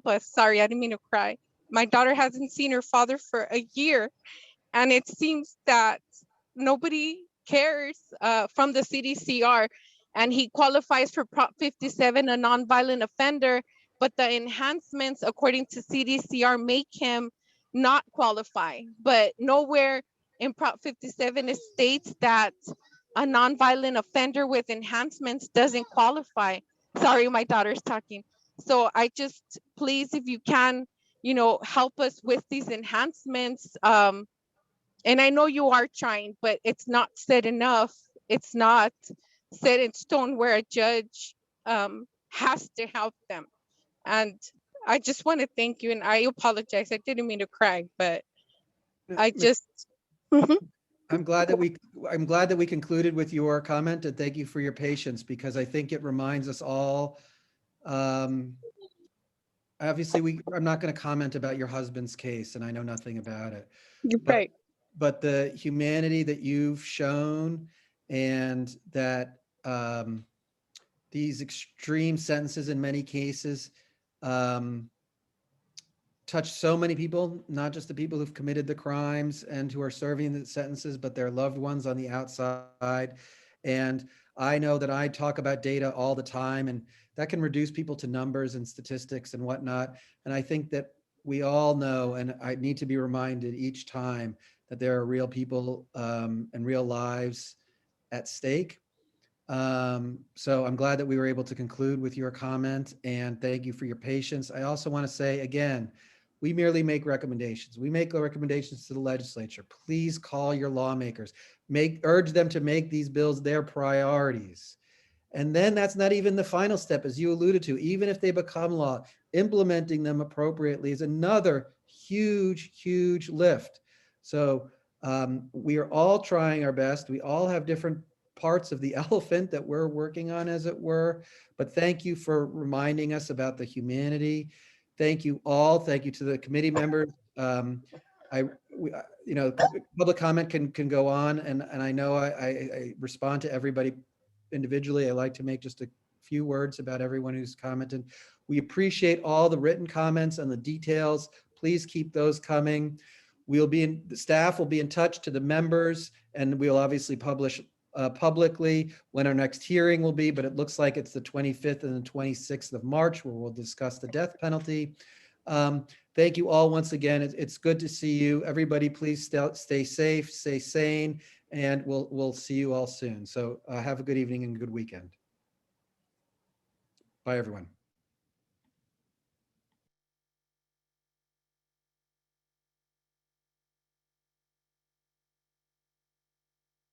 us. Sorry, I didn't mean to cry. My daughter hasn't seen her father for a year, and it seems that nobody cares from the CDCR, and he qualifies for Prop 57, a nonviolent offender, but the enhancements according to CDCR make him not qualify. But nowhere in Prop 57 it states that a nonviolent offender with enhancements doesn't qualify. Sorry, my daughter's talking. So I just, please, if you can, help us with these enhancements. And I know you are trying, but it's not said enough. It's not set in stone where a judge has to help them. And I just want to thank you, and I apologize. I didn't mean to cry, but I just. I'm glad that we concluded with your comment, and thank you for your patience, because I think it reminds us all. Obviously, I'm not going to comment about your husband's case, and I know nothing about it. You're right. But the humanity that you've shown, and that these extreme sentences in many cases touch so many people, not just the people who've committed the crimes and who are serving the sentences, but their loved ones on the outside. And I know that I talk about data all the time, and that can reduce people to numbers and statistics and whatnot. And I think that we all know, and I need to be reminded each time, that there are real people and real lives at stake. So I'm glad that we were able to conclude with your comment, and thank you for your patience. I also want to say again, we merely make recommendations. We make recommendations to the legislature. Please call your lawmakers, urge them to make these bills their priorities. And then that's not even the final step, as you alluded to. Even if they become law, implementing them appropriately is another huge, huge lift. So we are all trying our best. We all have different parts of the elephant that we're working on, as it were. But thank you for reminding us about the humanity. Thank you all. Thank you to the committee members. Public comment can go on, and I know I respond to everybody individually. I like to make just a few words about everyone who's commented. We appreciate all the written comments and the details. Please keep those coming. The staff will be in touch to the members, and we'll obviously publish publicly when our next hearing will be, but it looks like it's the 25th and the 26th of March, where we'll discuss the death penalty. Thank you all once again. It's good to see you. Everybody, please stay safe, stay sane, and we'll see you all soon. So have a good evening and good weekend. Bye, everyone.